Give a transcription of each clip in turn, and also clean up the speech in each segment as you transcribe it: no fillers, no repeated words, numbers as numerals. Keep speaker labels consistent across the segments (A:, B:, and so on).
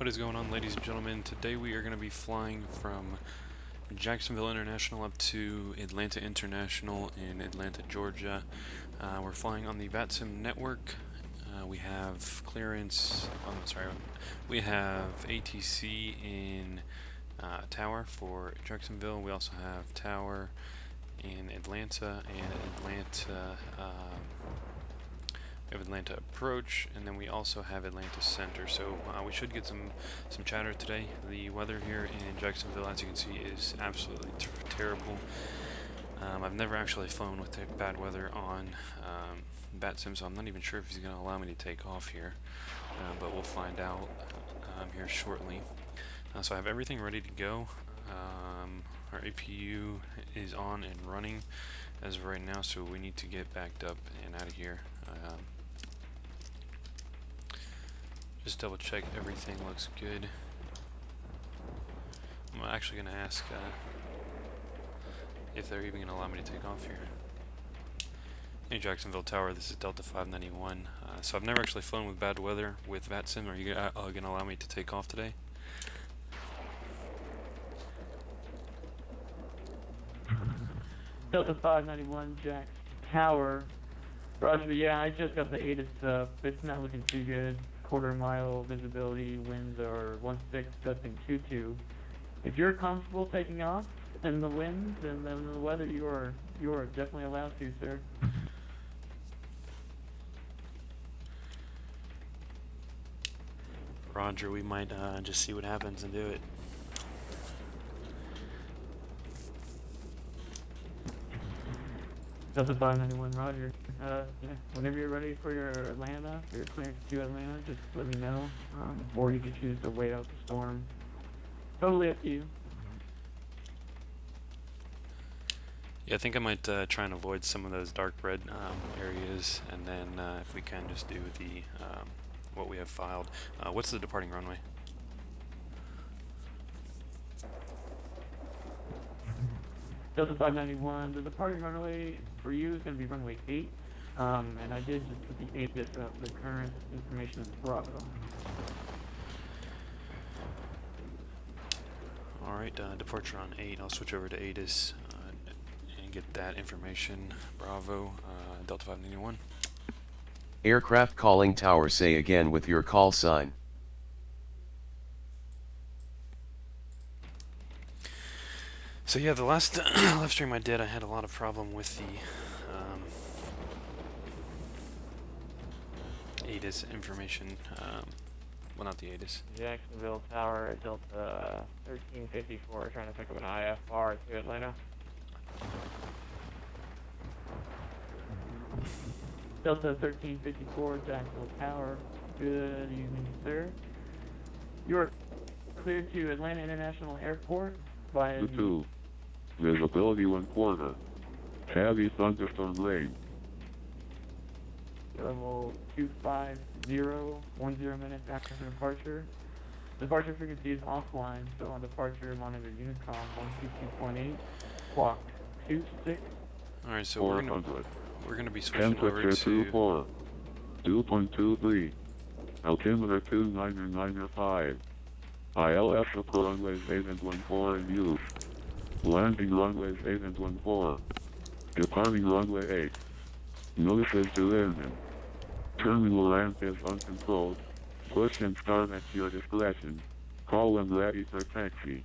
A: What is going on, ladies and gentlemen? Today we are going to be flying from Jacksonville International up to Atlanta International in Atlanta, Georgia. We're flying on the VATSIM network. We have clearance, we have ATC in Tower for Jacksonville. We also have Tower in Atlanta and Atlanta. We have Atlanta approach, and then we also have Atlanta center. So we should get some chatter today. The weather here in Jacksonville, as you can see, is absolutely terrible. I've never actually flown with bad weather on VATSIM, so I'm not even sure if he's going to allow me to take off here, but we'll find out here shortly. So I have everything ready to go. Our APU is on and running as of right now, so we need to get backed up and out of here. Just double check everything looks good. I'm actually going to ask if they're even going to allow me to take off here. Hey Jacksonville Tower, this is Delta 591. So I've never actually flown with bad weather with VATSIM. Are you going to allow me to take off today?
B: Delta 591, Jack Tower. Roger, yeah, I just got the ATIS up. It's not looking too good. Quarter-mile visibility, winds are 1.6, gusting 2.2. If you're comfortable taking off in the winds and then the weather, you are definitely allowed to, sir.
A: Roger, we might just see what happens and do it.
B: Delta 591, Roger. Yeah, whenever you're ready for your Atlanta, your clearance to Atlanta, just let me know. Or you can choose to wait out the storm. Totally up to you.
A: Yeah, I think I might try and avoid some of those dark red areas, and then if we can, just do the what we have filed. What's the departing runway?
B: Delta 591, the departing runway for you is going to be runway 8, and I did just put the ATIS up. The current information is Bravo.
A: Alright, departure on 8. I'll switch over to ATIS and get that information. Bravo, Delta 591.
C: Aircraft calling tower, say again with your call sign.
A: So yeah, the last live stream I did, I had a lot of problem with the ATIS information. Well, not the ATIS.
D: Jacksonville Tower at Delta 1354, trying to pick up an IFR to Atlanta.
B: Delta 1354, Jacksonville Tower. Good evening, sir. You are cleared to Atlanta International Airport by...
E: 2. Visibility 1/4. Heavy thunderstorm lane.
B: Level 250, 10 minutes after departure. Departure frequency is offline, so on departure, monitor Unicom 122.8, clock 26.
A: Alright, so
E: 400.
A: we're gonna be switching over to
E: 24. 2.23. Altimeter 299.5. ILS for runways 8 and 14 in use. Landing runways 8 and 14. Departing runway 8. Notices to engine. Terminal ramp is uncontrolled. Push and start at your discretion. Call when ready for taxi.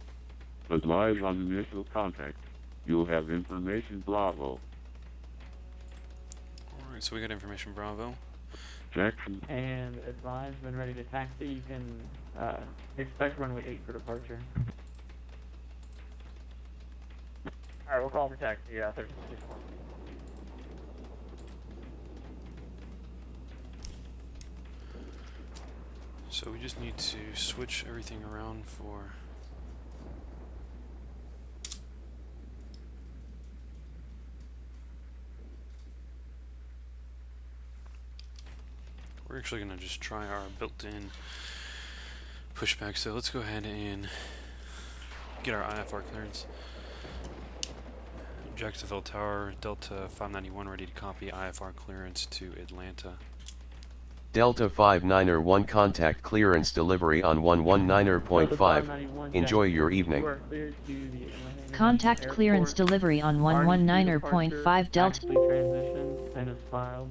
E: Advise on initial contact. You'll have information Bravo.
A: Alright, so we got information Bravo.
E: Jackson.
B: And advise when ready to taxi. You can expect runway 8 for departure.
D: Alright, we'll call for taxi, 1354.
A: So we just need to switch everything around for... We're actually going to just try our built-in pushback, so let's go ahead and get our IFR clearance. Jacksonville Tower, Delta 591 ready to copy IFR clearance to Atlanta.
C: Delta 591 contact clearance delivery on 119.5. Enjoy your evening.
B: You are cleared to the Atlanta International
F: Contact clearance
B: Airport.
F: delivery on
B: RD2
F: 119.5
B: departure,
F: Delta.
B: actually transition, and is filed.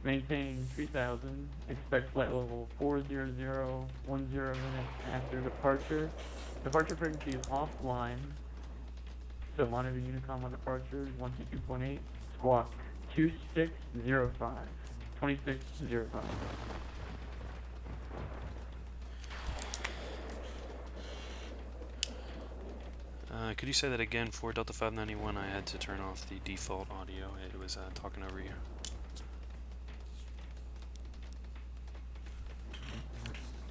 B: Maintain 3000. Expect flight level 400, 10 minutes after departure. Departure frequency is offline. So monitor Unicom on departure 122.8. Squawk 2605. 2605.
A: Could you say that again for Delta 591? I had to turn off the default audio. It was talking over you.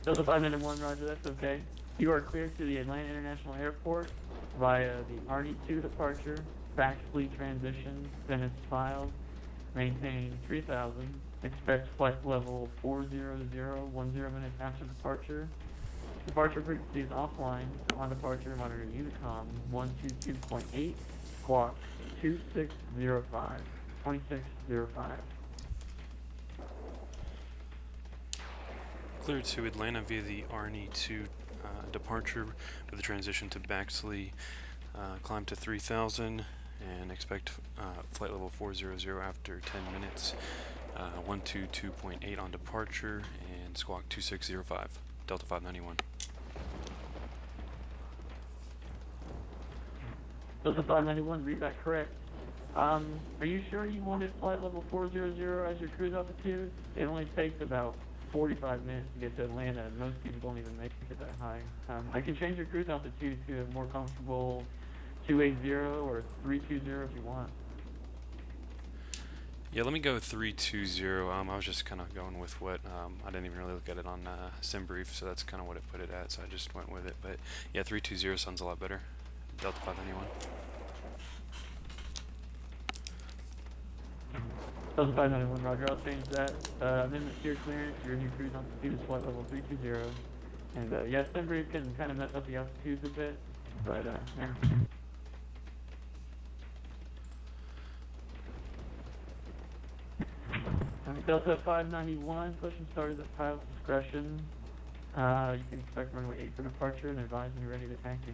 B: Delta 591, roger, that's okay. You are cleared to the Atlanta International Airport via the RD2 departure, factually transition, then it's filed, maintain 3000, expect flight level 400, 10 minutes after departure. Departure frequency is offline, on departure monitor Unicom 122.8, squawk 2605, 2605.
A: Cleared to Atlanta via the RNE2 departure with a transition to Baxley, climb to 3000 and expect flight level 400 after 10 minutes, 122.8 on departure and squawk 2605, Delta 591.
B: Delta 591, read that correct. Are you sure you wanted flight level 400 as your cruise altitude? It only takes about 45 minutes to get to Atlanta, and most people don't even make it that high. I can change your cruise altitude to a more comfortable 280 or 320 if you want.
A: Yeah, let me go with 320. I was just kind of going with what, I didn't even really look at it on SimBrief, so that's kind of what it put it at, so I just went with it. But yeah, 320 sounds a lot better. Delta 591.
B: Delta 591, roger, I'll change that. Amendment steer clearance, your new cruise altitude is flight level 320. And yes, SimBrief can kind of mess up the altitudes a bit, but yeah. Delta 591, push and start is at pilot's discretion. You can expect runway 8 for departure and advise when you're ready to taxi.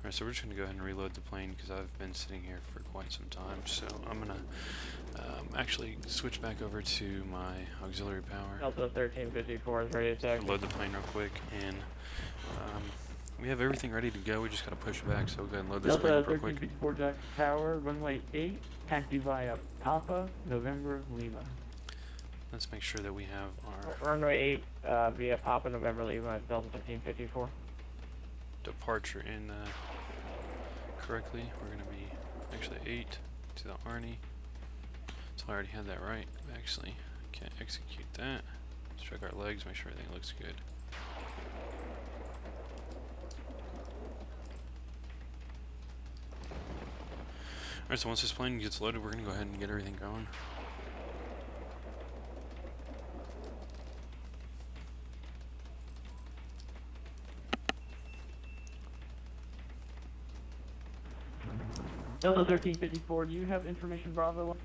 A: Alright, so we're just going to go ahead and reload the plane because I've been sitting here for quite some time. So I'm going to actually switch back over to my auxiliary power.
D: Delta 1354 is ready to taxi.
A: Load the plane real quick, and we have everything ready to go. We just got to push back, so we'll go ahead and load this plane
B: Delta
A: up real quick.
B: 1354 Jackson Tower, runway 8, taxi via Papa, November, Lima.
A: Let's make sure that we have our
D: Runway 8 via Papa November Lima at Delta 1354.
A: departure in correctly. We're going to be actually 8 to the Arnie. So I already had that right. Actually, I can't execute that. Let's check our legs, make sure everything looks good. Alright, so once this plane gets loaded, we're going to go ahead and get everything going.
B: Delta 1354, do you have information Bravo?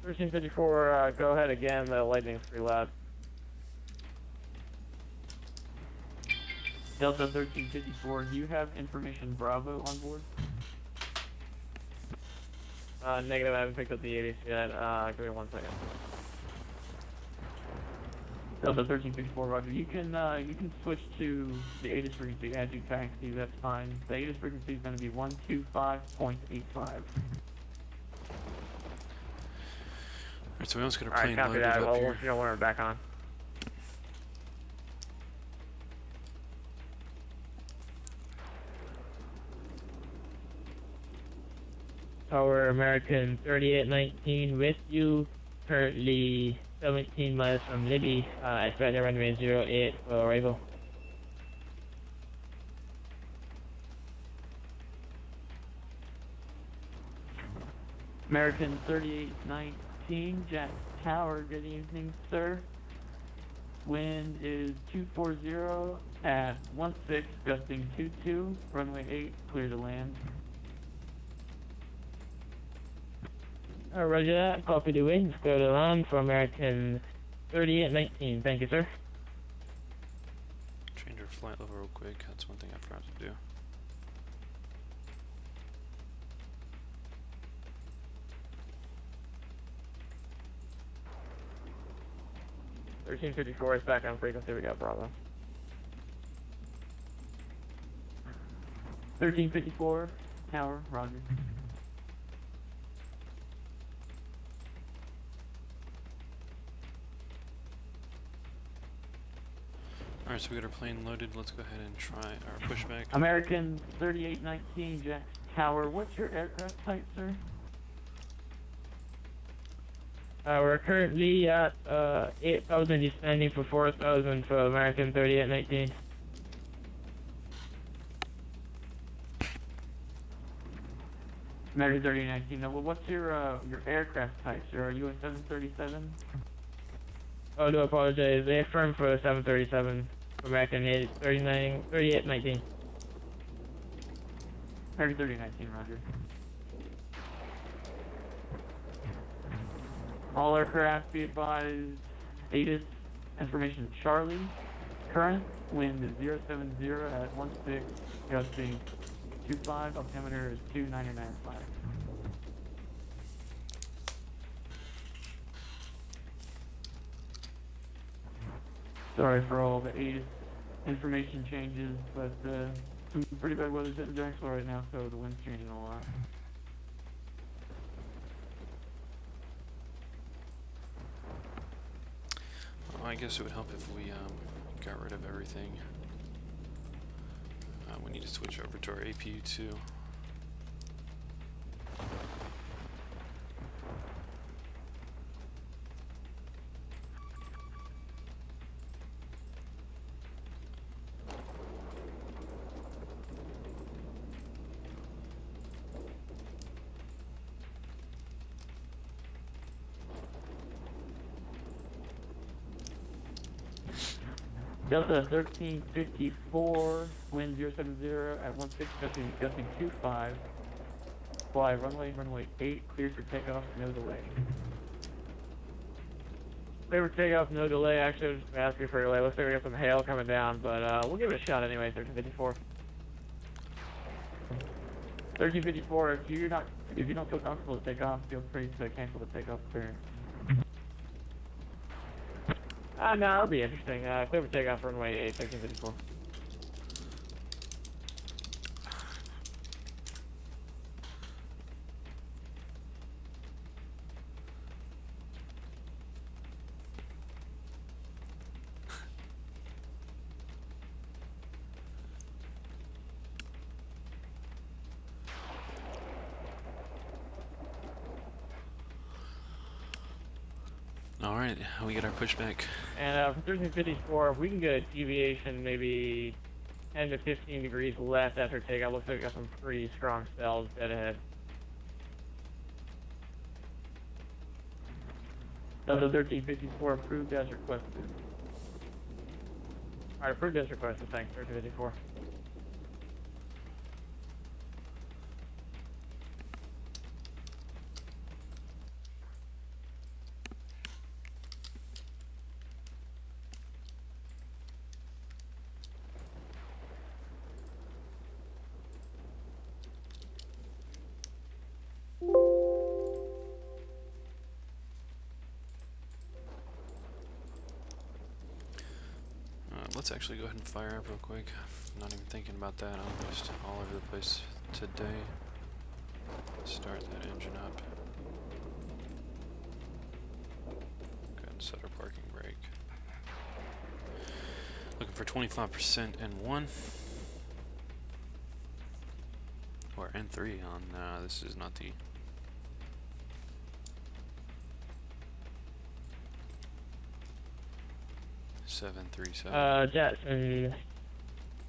D: 1354, go ahead again, the lightning's pretty loud.
B: Delta 1354, do you have information Bravo on board?
D: Negative, I haven't picked up the 80s yet, give me 1 second.
B: Delta 1354, roger. You can switch to the ATIS frequency as you taxi, that's fine. The ATIS frequency is going to be 125.85.
A: Alright, so we almost got our
D: Alright,
A: plane
D: copy
A: loaded
D: that.
A: up
D: Well,
A: here.
D: you know when we're back on. Tower American 3819 with you, currently 17 miles from Libby, expect runway 08 for arrival.
B: American 3819, Jack Tower, good evening, sir. Wind is 240 at 16, gusting 22, runway 8, clear to land.
D: Roger that. Copy the wind. Clear to land for American 3819. Thank you, sir.
A: Change our flight level real quick. That's one thing I forgot to do.
D: 1354 is back on frequency. We got Bravo.
B: 1354, tower, roger.
A: Alright, so we got our plane loaded. Let's go ahead and try our pushback.
B: American 3819, Jackson Tower. What's your aircraft type, sir?
D: We're currently at 8,000, descending for 4,000 for American 3819.
B: American 3819. Now, well, what's your aircraft type, sir? Are you a 737?
D: Oh, I do apologize. Airframe for 737 for American 3819.
B: American 3819, roger. All aircraft be advised, ATIS information Charlie, current, wind is 070 at 16, gusting 25, altimeter is 2995. Sorry for all the ATIS information changes, but some pretty bad weather's hitting Jacksonville right now, so the wind's changing a lot.
A: I guess it would help if we got rid of everything. We need to switch over to our APU2.
B: Delta 1354, wind 070 at 16, gusting 25. Fly runway 8, cleared for takeoff, no delay.
D: Clear for takeoff, no delay. Actually, I was just asking for a delay. Looks like we got some hail coming down, but we'll give it a shot anyway. 1354.
B: 1354, if you don't feel comfortable to take off, feel free to cancel the takeoff clearance.
D: No, that'll be interesting. Clear for takeoff, runway 8, 1354.
A: Alright, we get our pushback.
D: And from 1354, if we can get a deviation maybe 10 to 15 degrees left after takeoff, looks like we got some pretty strong spells dead ahead.
B: Delta 1354, approved as requested.
D: Alright, approved as requested. Thanks, 1354.
A: Let's actually go ahead and fire up real quick. I'm not even thinking about that. I'm just all over the place today. Start that engine up. Go ahead and set our parking brake. Looking for 25% N1. Or N3 on, this is not the...
D: Jackson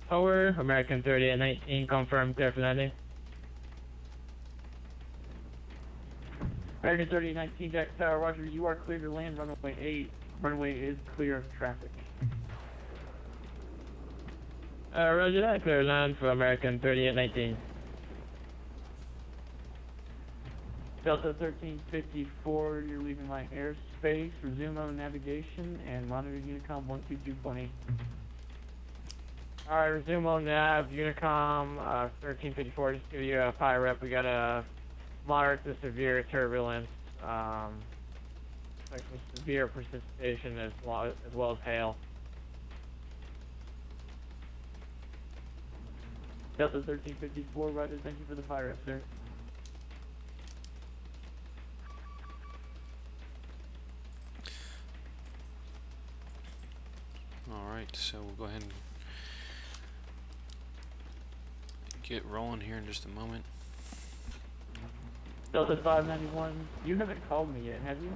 D: Tower, American 3819, confirmed clear for landing.
B: American 3819, Jackson Tower, roger, you are cleared to land runway 8. runway is clear of traffic.
D: Roger that, clear land for American 3819.
B: Delta 1354, you're leaving my airspace. Resume on navigation and monitor Unicom 122.8.
D: Alright, resume on nav, Unicom 1354, just give you a fire rep. We got a moderate to severe turbulence, like some severe precipitation as well as hail.
B: Delta 1354, Roger, thank you for the fire rep, sir.
A: Alright, so we'll go ahead and get rolling here in just a moment.
B: Delta 591, you haven't called me yet, have you?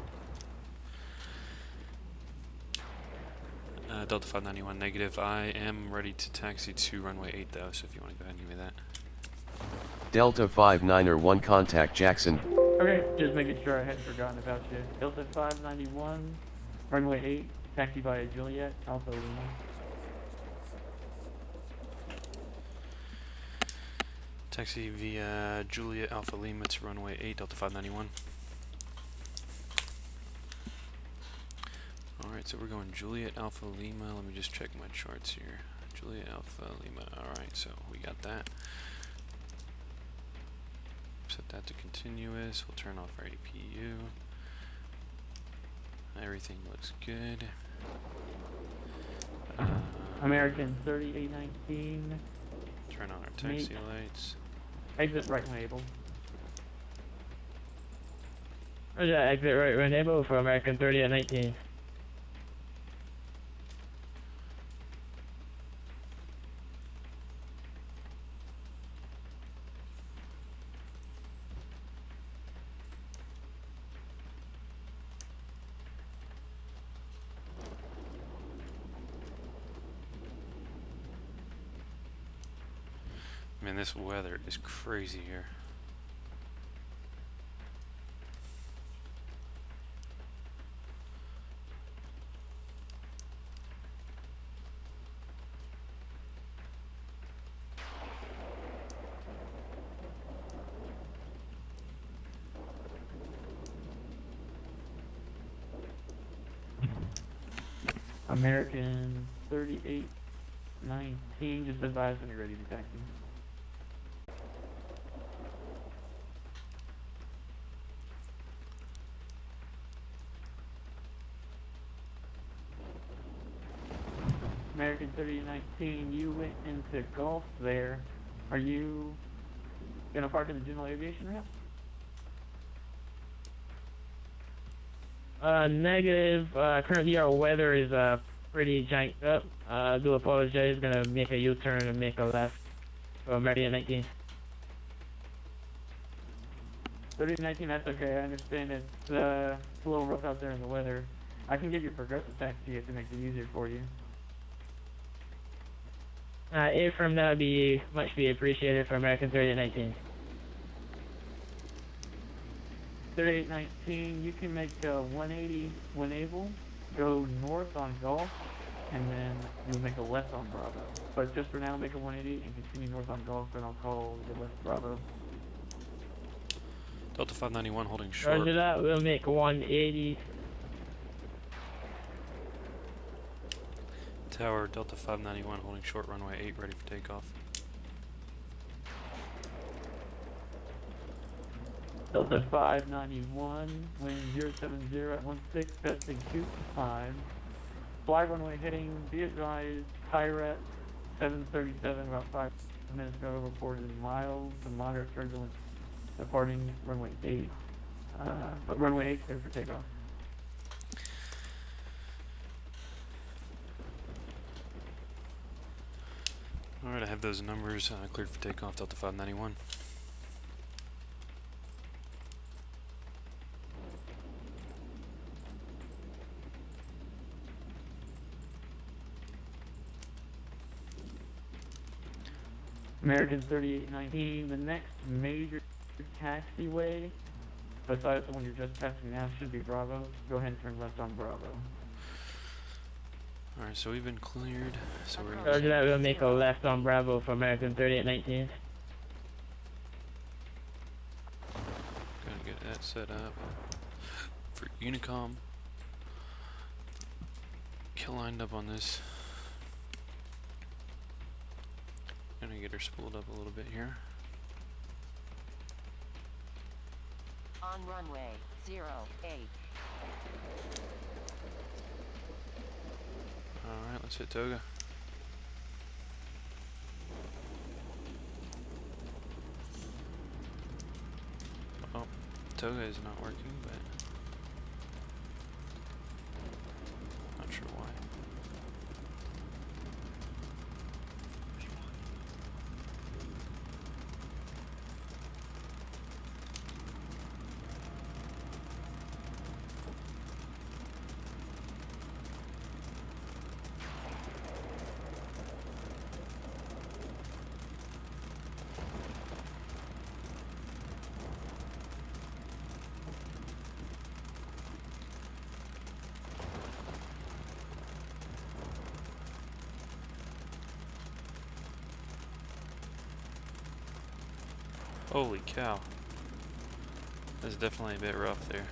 A: Delta 591 negative. I am ready to taxi to runway 8 though, so if you want to go ahead and give me that.
C: Delta 591 contact Jackson.
B: Okay, just making sure I hadn't forgotten about you. Delta 591, runway 8, taxi via Juliet, Alpha Lima.
A: Taxi via Juliet Alpha Lima to runway 8, Delta 591. Alright, so we're going Juliet Alpha Lima. Let me just check my charts here. Juliet Alpha Lima. Alright, so we got that. Set that to continuous. We'll turn off our APU. Everything looks good.
B: American 3819,
A: Turn on our taxi lights.
B: exit right when able.
D: Roger that, exit right when able for American 3819.
A: Man, this weather is crazy here.
B: American 3819, just advise when you're ready to taxi. American 3819, you went into Gulf there. Are you gonna park in the general aviation ramp?
D: Negative. Currently our weather is pretty janked up. I do apologize. Gonna make a U-turn and make a left for American 19.
B: 3819, that's okay. I understand it's a little rough out there in the weather. I can get you a progressive taxi if it makes it easier for you.
D: Airframe, that would be much be appreciated for American 3819.
B: 3819, you can make a 180 when able, go north on Gulf, and then you'll make a left on Bravo. But just for now, make a 180 and continue north on Gulf, and I'll call the left Bravo.
A: Delta 591 holding short.
D: Roger that, we'll make 180.
A: Tower, Delta 591 holding short, runway 8, ready for takeoff.
B: Delta 591, wind 070 at 16, testing 25. Fly runway heading, be advised, Pirate 737, about 5 minutes ago, reported miles, and moderate turbulence departing runway 8. But runway 8 clear for takeoff.
A: Alright, I have those numbers cleared for takeoff, Delta 591.
B: American 3819, the next major taxiway, besides the one you're just passing now, should be Bravo. Go ahead and turn left on Bravo.
A: Alright, so we've been cleared. So we're
D: Roger
A: gonna
D: that, we'll make a left on Bravo for American 3819.
A: get that set up for Unicom. Get lined up on this. Gonna get her spooled up a little bit here.
F: On runway 08.
A: Alright, let's hit Toga. Oh, Toga is not working, but not sure why. Holy cow. That's definitely a bit rough there.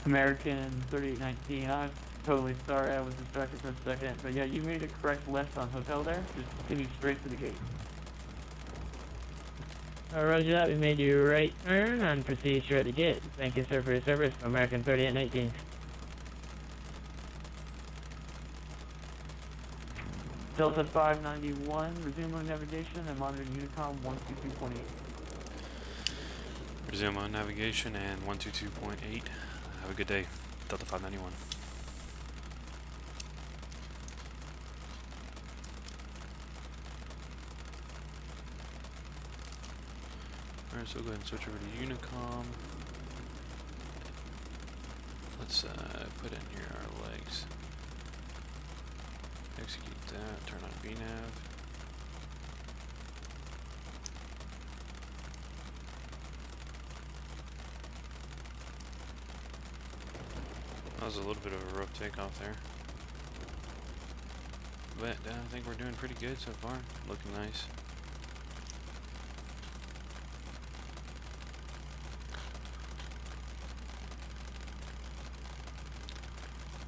B: American 3819. I'm totally sorry I was distracted for a second, but yeah, you made a correct left on hotel there. Just continue straight to the gate.
D: Roger that, we made your right turn and proceed straight to gate. Thank you, sir, for your service. American 3819.
B: Delta 591, resume on navigation and monitor Unicom 122.8.
A: Resume on navigation and 122.8. Have a good day, Delta 591. Alright, so we'll go ahead and switch over to Unicom. Let's put in here our legs. Execute that, turn on VNav. That was a little bit of a rough takeoff there. But I think we're doing pretty good so far. Looking nice.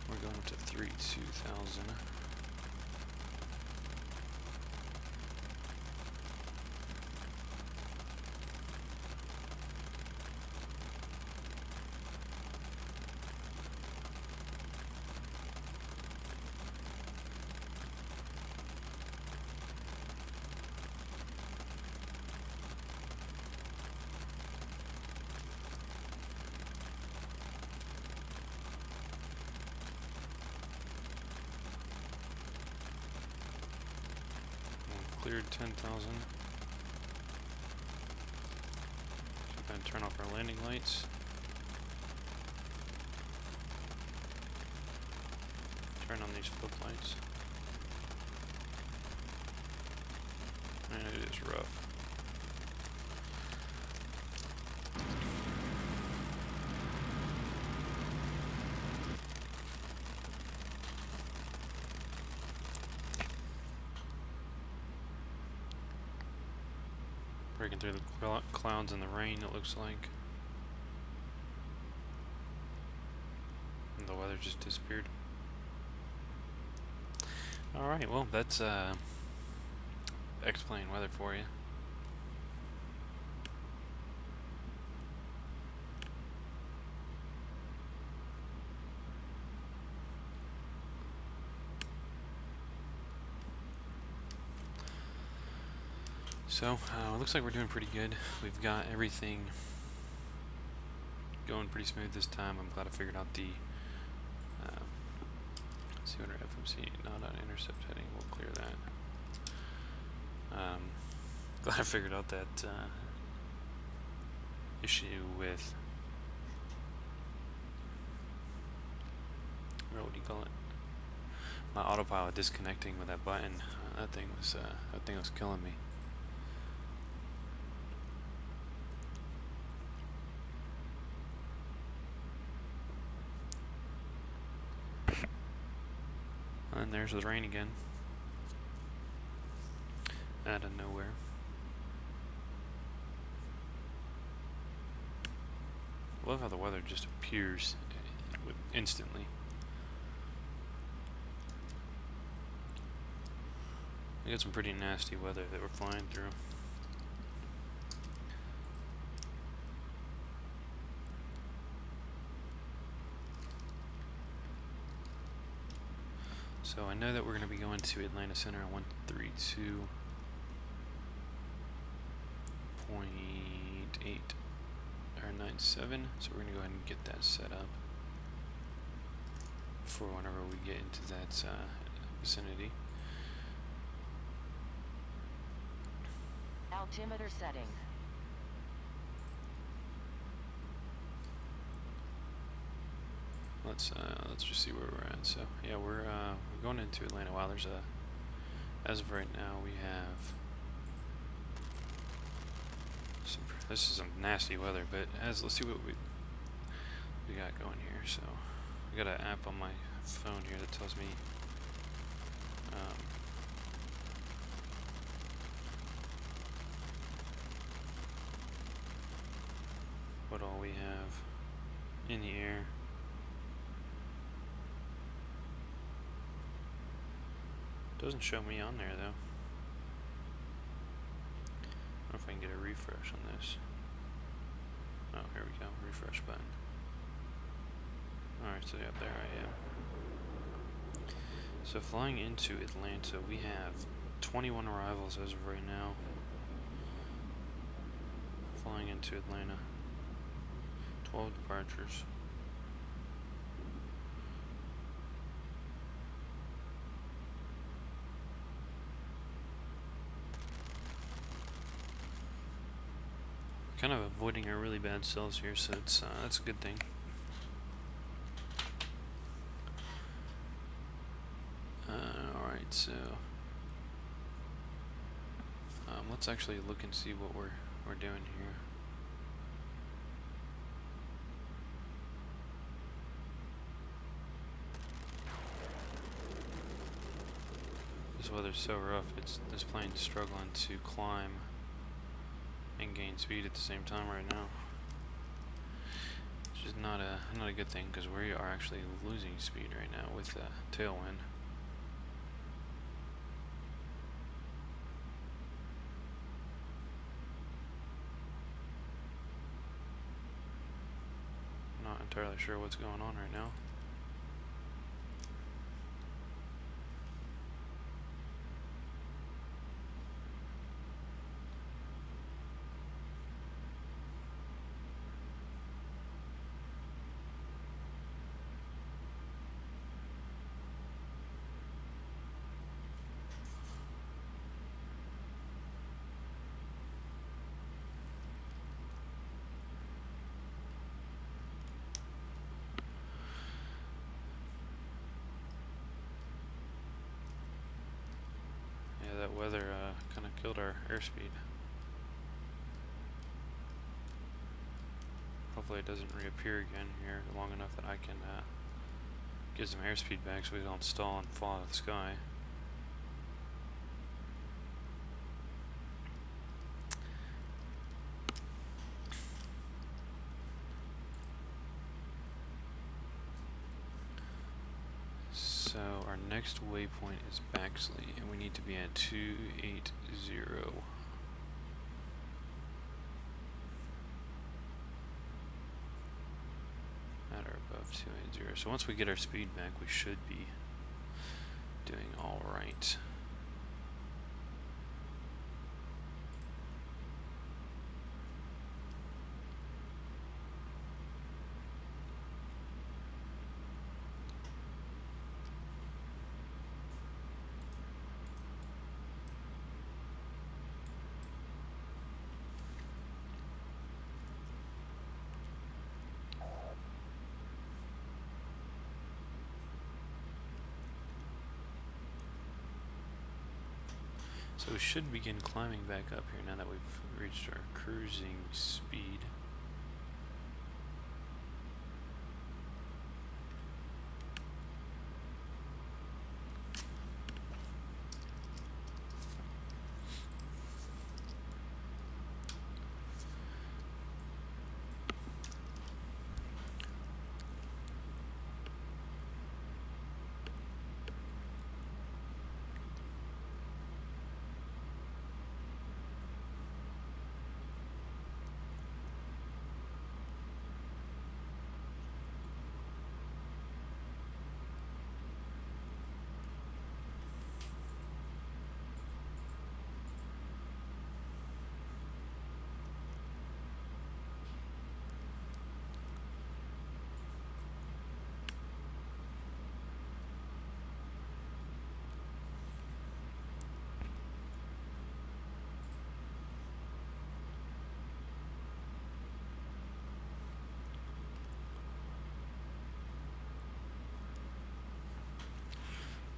A: We're going up to 32,000. Cleared 10,000. So go and turn off our landing lights. Turn on these flip lights. And it is rough. Breaking through the clouds and the rain, it looks like. And the weather just disappeared. Alright, well, that's X-plane weather for you. So, it looks like we're doing pretty good. We've got everything going pretty smooth this time. I'm glad I figured out the C100 FMC not on intercept heading. We'll clear that. Glad I figured out that issue with, what do you call it? My autopilot disconnecting with that button. That thing was killing me. And there's the rain again. Out of nowhere. I love how the weather just appears instantly. We got some pretty nasty weather that we're flying through. So I know that we're going to be going to Atlanta Center at 132.8 or 97. So we're going to go ahead and get that set up for whenever we get into that vicinity.
F: Altimeter setting.
A: Let's just see where we're at. So yeah, we're going into Atlanta. Wow, there's as of right now we have this is some nasty weather, but let's see what we got going here. So I got an app on my phone here that tells me what all we have in the air. Doesn't show me on there though. I don't know if I can get a refresh on this. Oh, here we go, refresh button. Alright, so yeah, there I am. So flying into Atlanta, we have 21 arrivals as of right now. Flying into Atlanta. 12 departures. Kind of avoiding our really bad cells here, so it's that's a good thing. Alright, so let's actually look and see what we're doing here. This weather's so rough, this plane's struggling to climb and gain speed at the same time right now. Which is not a good thing, because we are actually losing speed right now with the tailwind. Not entirely sure what's going on right now. That weather kind of killed our airspeed. Hopefully it doesn't reappear again here long enough that I can get some airspeed back so we don't stall and fall out of the sky. So our next waypoint is Baxley, and we need to be at 280. At or above 280. So once we get our speed back, we should be doing all right. So we should begin climbing back up here now that we've reached our cruising speed.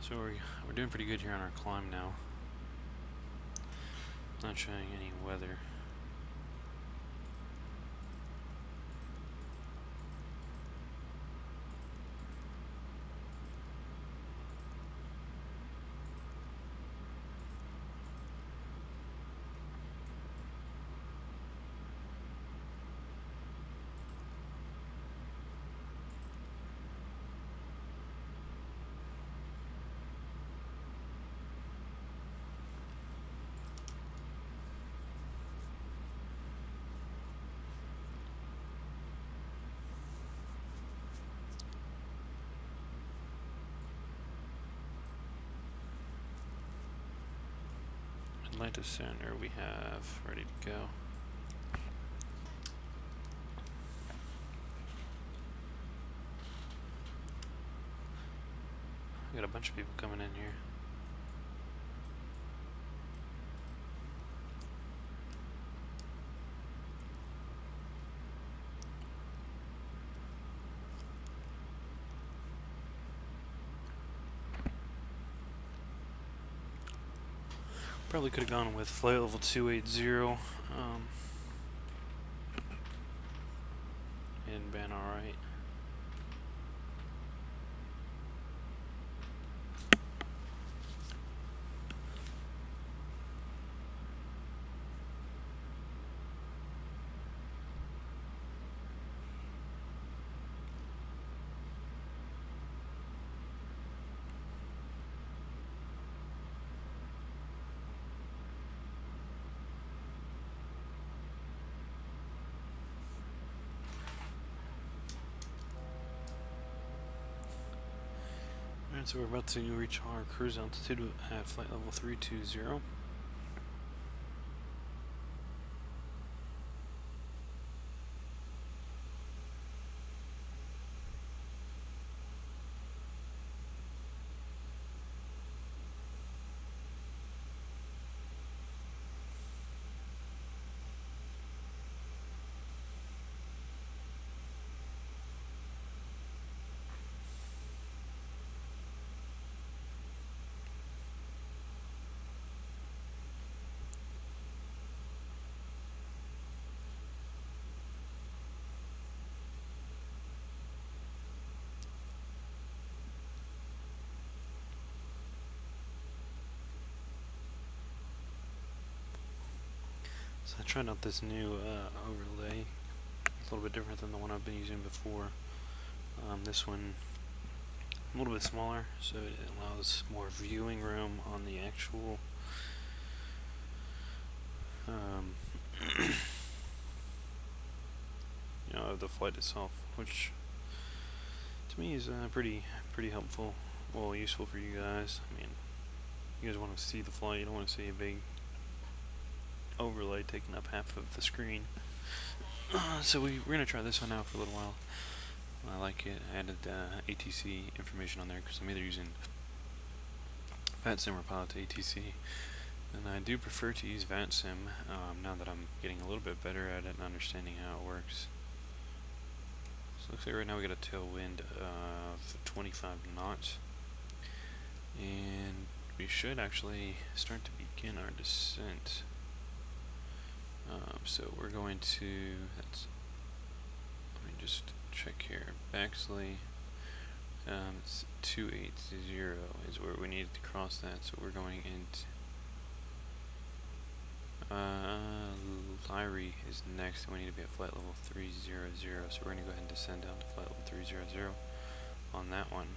A: So we're doing pretty good here on our climb now. Not showing any weather. Atlanta Center we have ready to go. We got a bunch of people coming in here. Probably could have gone with flight level 280. And been alright. Alright, so we're about to reach our cruise altitude at flight level 320. So I tried out this new overlay. It's a little bit different than the one I've been using before. This one a little bit smaller, so it allows more viewing room on the actual of the flight itself, which to me is pretty helpful. Well, useful for you guys. I mean, you guys want to see the flight. You don't want to see a big overlay taking up half of the screen. So we're gonna try this one out for a little while. I like it. I added ATC information on there because I'm either using VATSIM or Pilot to ATC, and I do prefer to use VATSIM now that I'm getting a little bit better at it and understanding how it works. So it looks like right now we got a tailwind of 25 knots, and we should actually start to be begin our descent. So we're going to, let me just check here, Bexley, it's 280 is where we needed to cross that, so we're going into, Lyrie is next, and we need to be at flight level 300, so we're going to go ahead and descend down to flight level 300 on that one.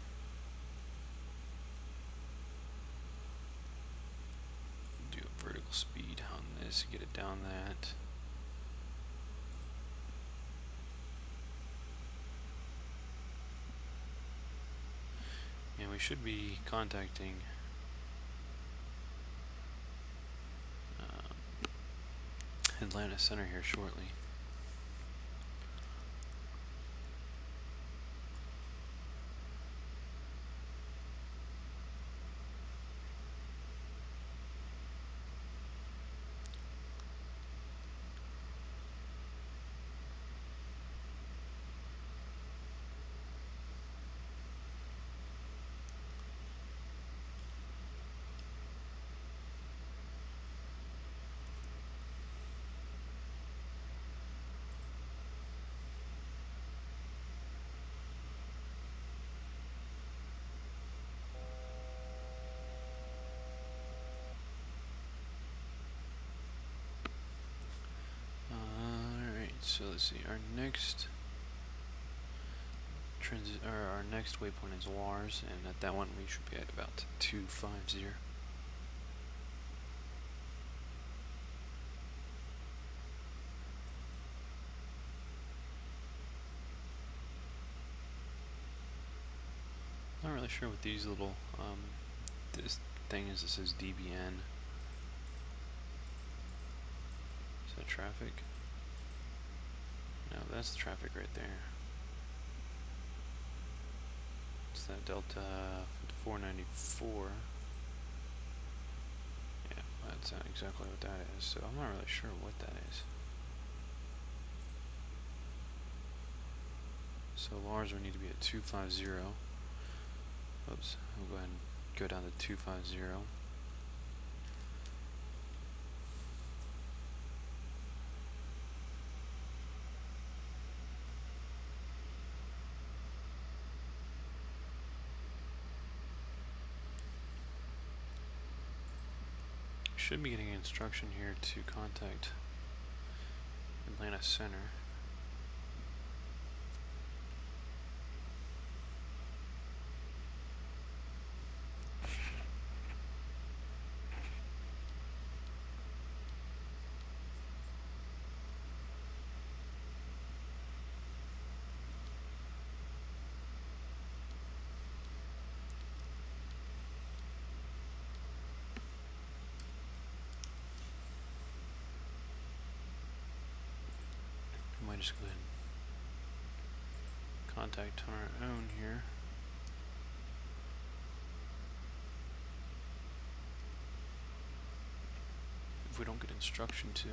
A: Do a vertical speed on this, get it down that. And we should be contacting Atlanta Center here shortly. So let's see. Our next waypoint is Wars, and at that one we should be at about 250. Not really sure what these little this thing is. This says DBN. Is that traffic? No, that's the traffic right there. It's that Delta 494. Yeah, that's exactly what that is. So I'm not really sure what that is. So Lars, we need to be at 250. Oops, we'll go ahead and go down to 250. Should be getting instruction here to contact Atlanta Center. Might just go ahead and contact our own here. If we don't get instruction to.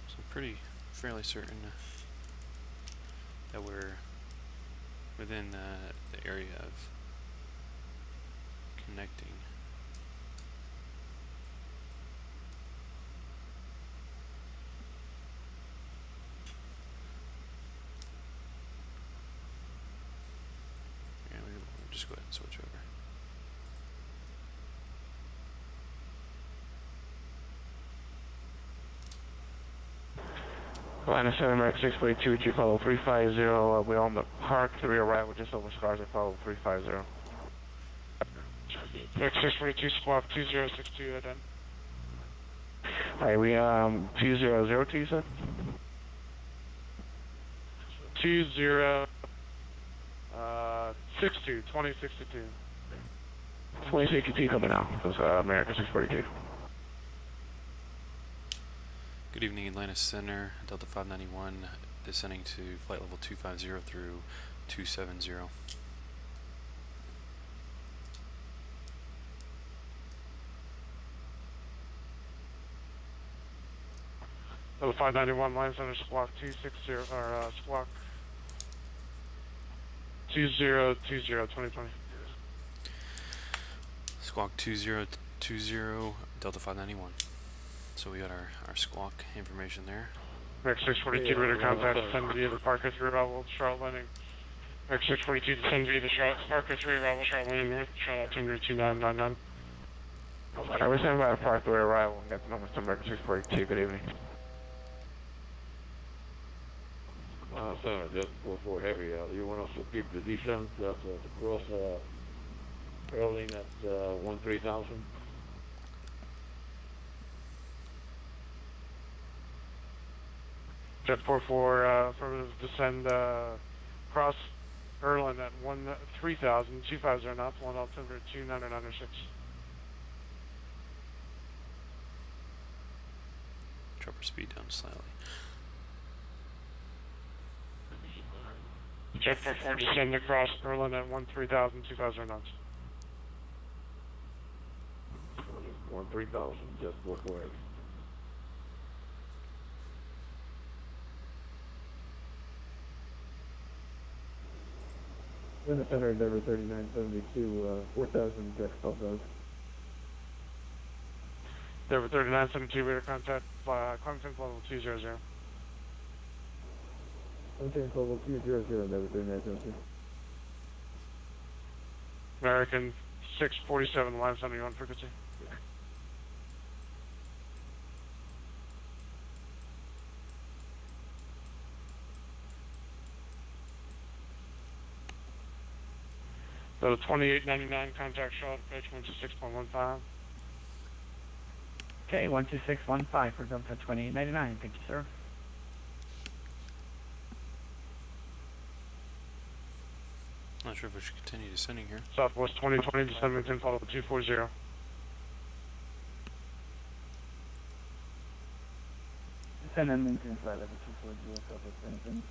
A: So I'm fairly certain that we're within the area of connecting. Yeah, we'll just go ahead and switch over.
G: Atlanta Center, America 642, you follow 350. We're on the Park 3 arrival just over Scarsdale, follow 350.
H: America 642, squawk 2062, then.
G: Alright, we 2002 you said?
H: 2062, 2062.
G: 2062 coming out. That's America 642.
A: Good evening, Atlanta Center, Delta 591, descending to flight level 250 through 270.
H: Level 591, line center, squawk 260, or squawk 2020, 2020.
A: Squawk 2020, Delta 591. So we got our squawk information there.
H: Max 642, radar contact, descend via the Parker 3 arrival, Charlotte landing. Max 642, descend via the Parker 3 arrival, Charlotte landing north, Charlotte altimeter 2999.
G: Alright, we're standing by the Park 3 arrival and got the numbers to American 642. Good evening.
I: Center, just before heavy, you want us to keep the descent to cross Erling at 13,000?
H: Jet 44, for descend, cross Erlin at 3,000, 250 knots, one altimeter 2996.
A: Drop our speed down slightly.
H: Jet 44, descend across Erlin at 3,000, 250 knots.
I: 13,000, just before heavy.
B: Center, Endeavor 3972, 4,000 Jacksonville goes.
H: Endeavor 3972, radar contact, contact level 200.
B: Contact level 200, Endeavor 3972.
H: American 647, line center, you on frequency? So 2899, contact Charlotte, approach 126.15.
B: Okay, 12615 for Delta 2899. Thank you, sir.
A: Not sure if we should continue descending here.
H: Southwest 2020, descend maintain follow 240.
B: Descend and maintain flight level 240, Southwest 2020.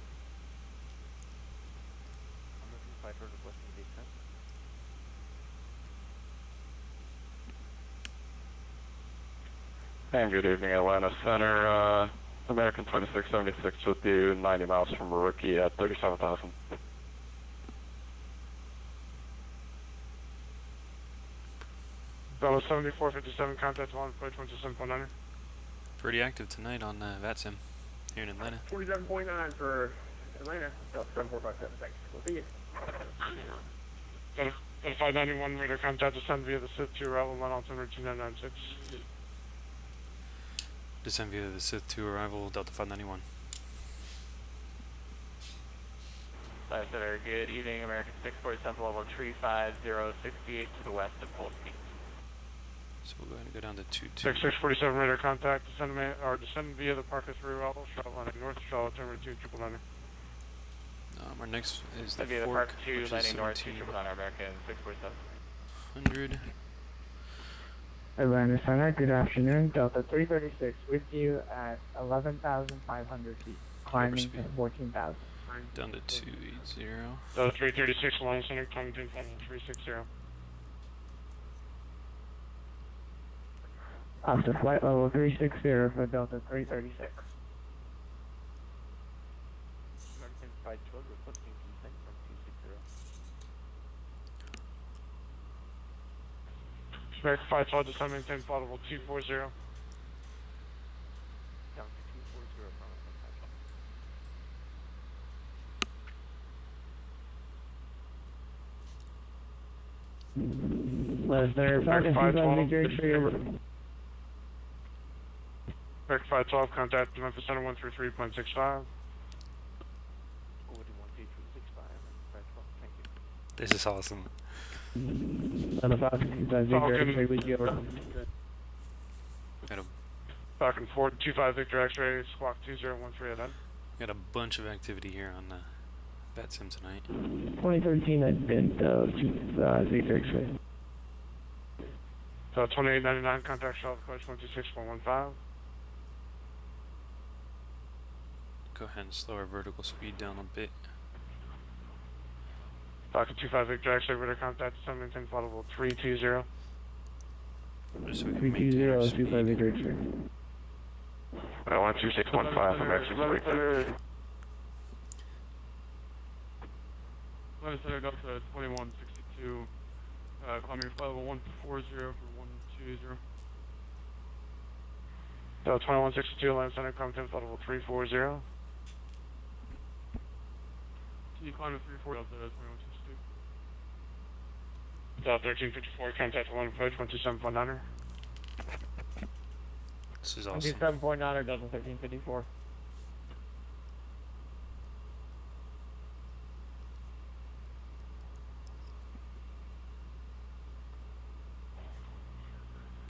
G: And good evening, Atlanta Center. American 2676 with you, 90 miles from Rookie at 37,000.
H: Bella 7457, contact on approach 127.9.
A: Pretty active tonight on VATSIM here in Atlanta.
B: 47.9 for Atlanta. Delta 7457. Thanks. We'll see you.
H: Delta 591, radar contact, descend via the Sith 2 arrival, line altimeter 2996.
A: Descend via the Sith 2 arrival, Delta 591.
D: Center, good evening, American 647, level 35068 to the west of Polsky.
A: So we'll go ahead and go down to 22.
H: 6647, radar contact, descend via the Parker 3 arrival, Charlotte landing north, Charlotte altimeter 2999.
A: Our next is the
D: Via the
A: Fork,
D: Park 2
A: which
D: landing
A: is
D: north, 299 American 647.
A: 100.
B: Atlanta Center, good afternoon. Delta 336 with you at 11,500 feet. Climbing to 14,000.
A: Down to 280.
H: Delta 336, line center, climbing to 360.
B: After flight level 360 for Delta 336.
D: American 512, requesting descent from 260.
H: American 512, descend maintain flight level 240.
D: Down to 240 from
B: Was there Falcon 256 for your...
H: American 512, contact Memphis Center 133.65.
A: This is awesome.
B: On the Falcon 256 with you.
A: Got a,
H: Falcon 425 Victor X-ray, squawk 2013 then.
A: got a bunch of activity here on VATSIM tonight.
B: 2013 I've been Victor X-ray.
H: So 2899, contact Charlotte, approach 126.15.
A: Go ahead and slow our vertical speed down a bit.
H: Falcon 25 Victor X-ray, radar contact, descend maintain flight level 320.
A: Just so we can maintain our
B: 320 25
A: speed.
B: Victor X-ray.
G: 12615 from X642.
H: Atlanta Center Delta 2162, climbing flight level 140 for 120. Delta 2162, Atlanta Center, climbing flight level 340. Continue climbing 34, Delta 2162. Delta 1354, contact London approach 127.9er.
A: This is awesome.
B: 127.9 or Delta 1354.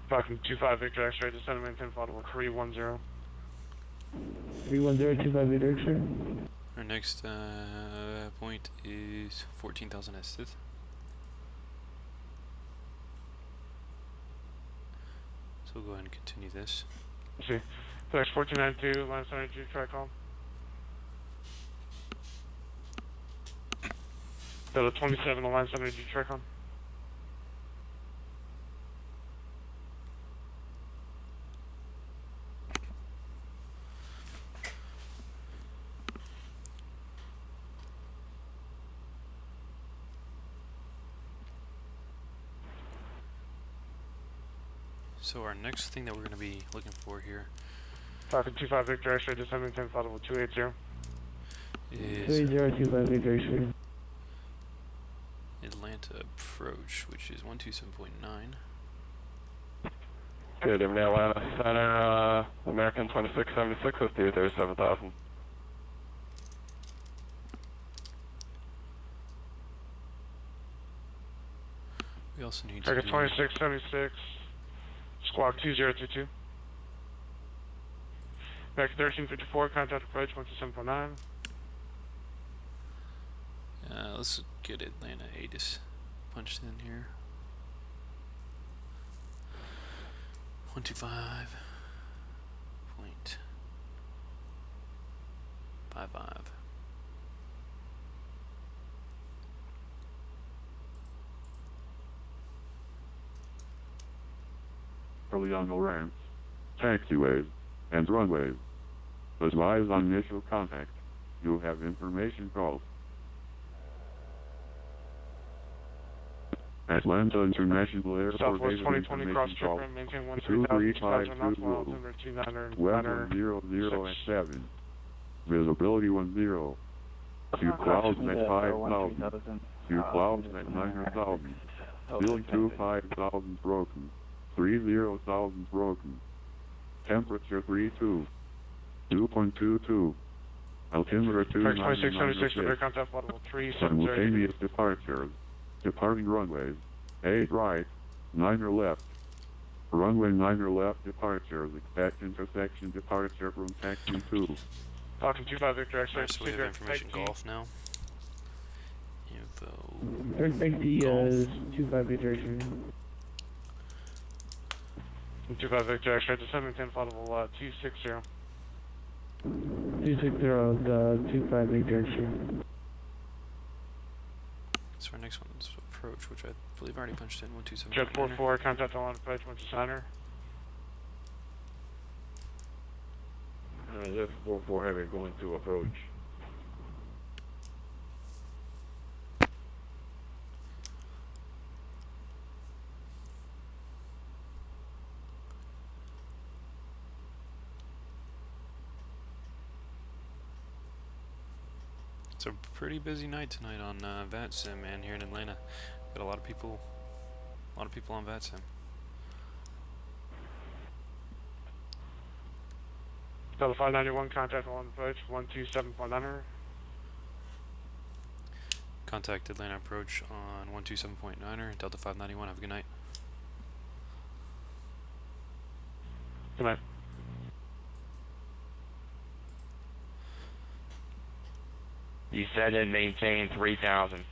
H: Falcon 25 Victor X-ray, descend and maintain flight level 310.
B: 310, 25 Victor X-ray.
A: Our next point is 14,000 ested. So we'll go ahead and continue this.
H: Let's see. FedEx 1492, line center, G, try call. Delta 27, line center, G, try call.
A: So our next thing that we're going to be looking for here
H: Falcon 25 Victor X-ray, descend maintain flight level 280.
A: is
B: 3025 Victor X-ray.
A: Atlanta approach, which is 127.9.
G: Good evening, Atlanta Center, American 2676 with you, 37,000.
A: We also need to
H: Target
A: do
H: 2676, squawk 2022. Back to 1354, contact approach 127.9.
A: let's get Atlanta ATIS punched in here. 125.55.
E: Early on the ramps, taxiways, and runways. Advise on initial contact. You have information calls. Atlanta International Airport.
H: Southwest 2020 cross trip and maintain 130,000 knots while altimeter 29er.
E: Weather 00 at 7. Visibility 10. Few clouds at 5,000. Few clouds at 9,000. Still 25,000 broken. 30,000 broken. Temperature 32. 2.22. Altimeter
H: 2676 with their contact flight level 370.
E: Simultaneous departures. Departing runways. 8 right, 9 left. Runway 9 left departures. Expect intersection departure from taxi 2.
H: Falcon 25 Victor X-ray.
A: Alright, so we have information golf now. Info.
B: Third taxi is 25 Victor X-ray.
H: 25 Victor X-ray, descend maintain flight level 260.
B: 260, 25 Victor X-ray.
A: So our next one is approach, which I believe I already punched in 127.
H: Jet 44, contact on approach 129er.
I: Jet 44 heavy going to approach.
A: It's a pretty busy night tonight on VATSIM, man, here in Atlanta. Got a lot of people on VATSIM.
H: Delta 591, contact on approach 127.9er.
A: Contact Atlanta approach on 127.9er, Delta 591. Have a good night.
H: Good night.
G: Descend and maintain 3,000.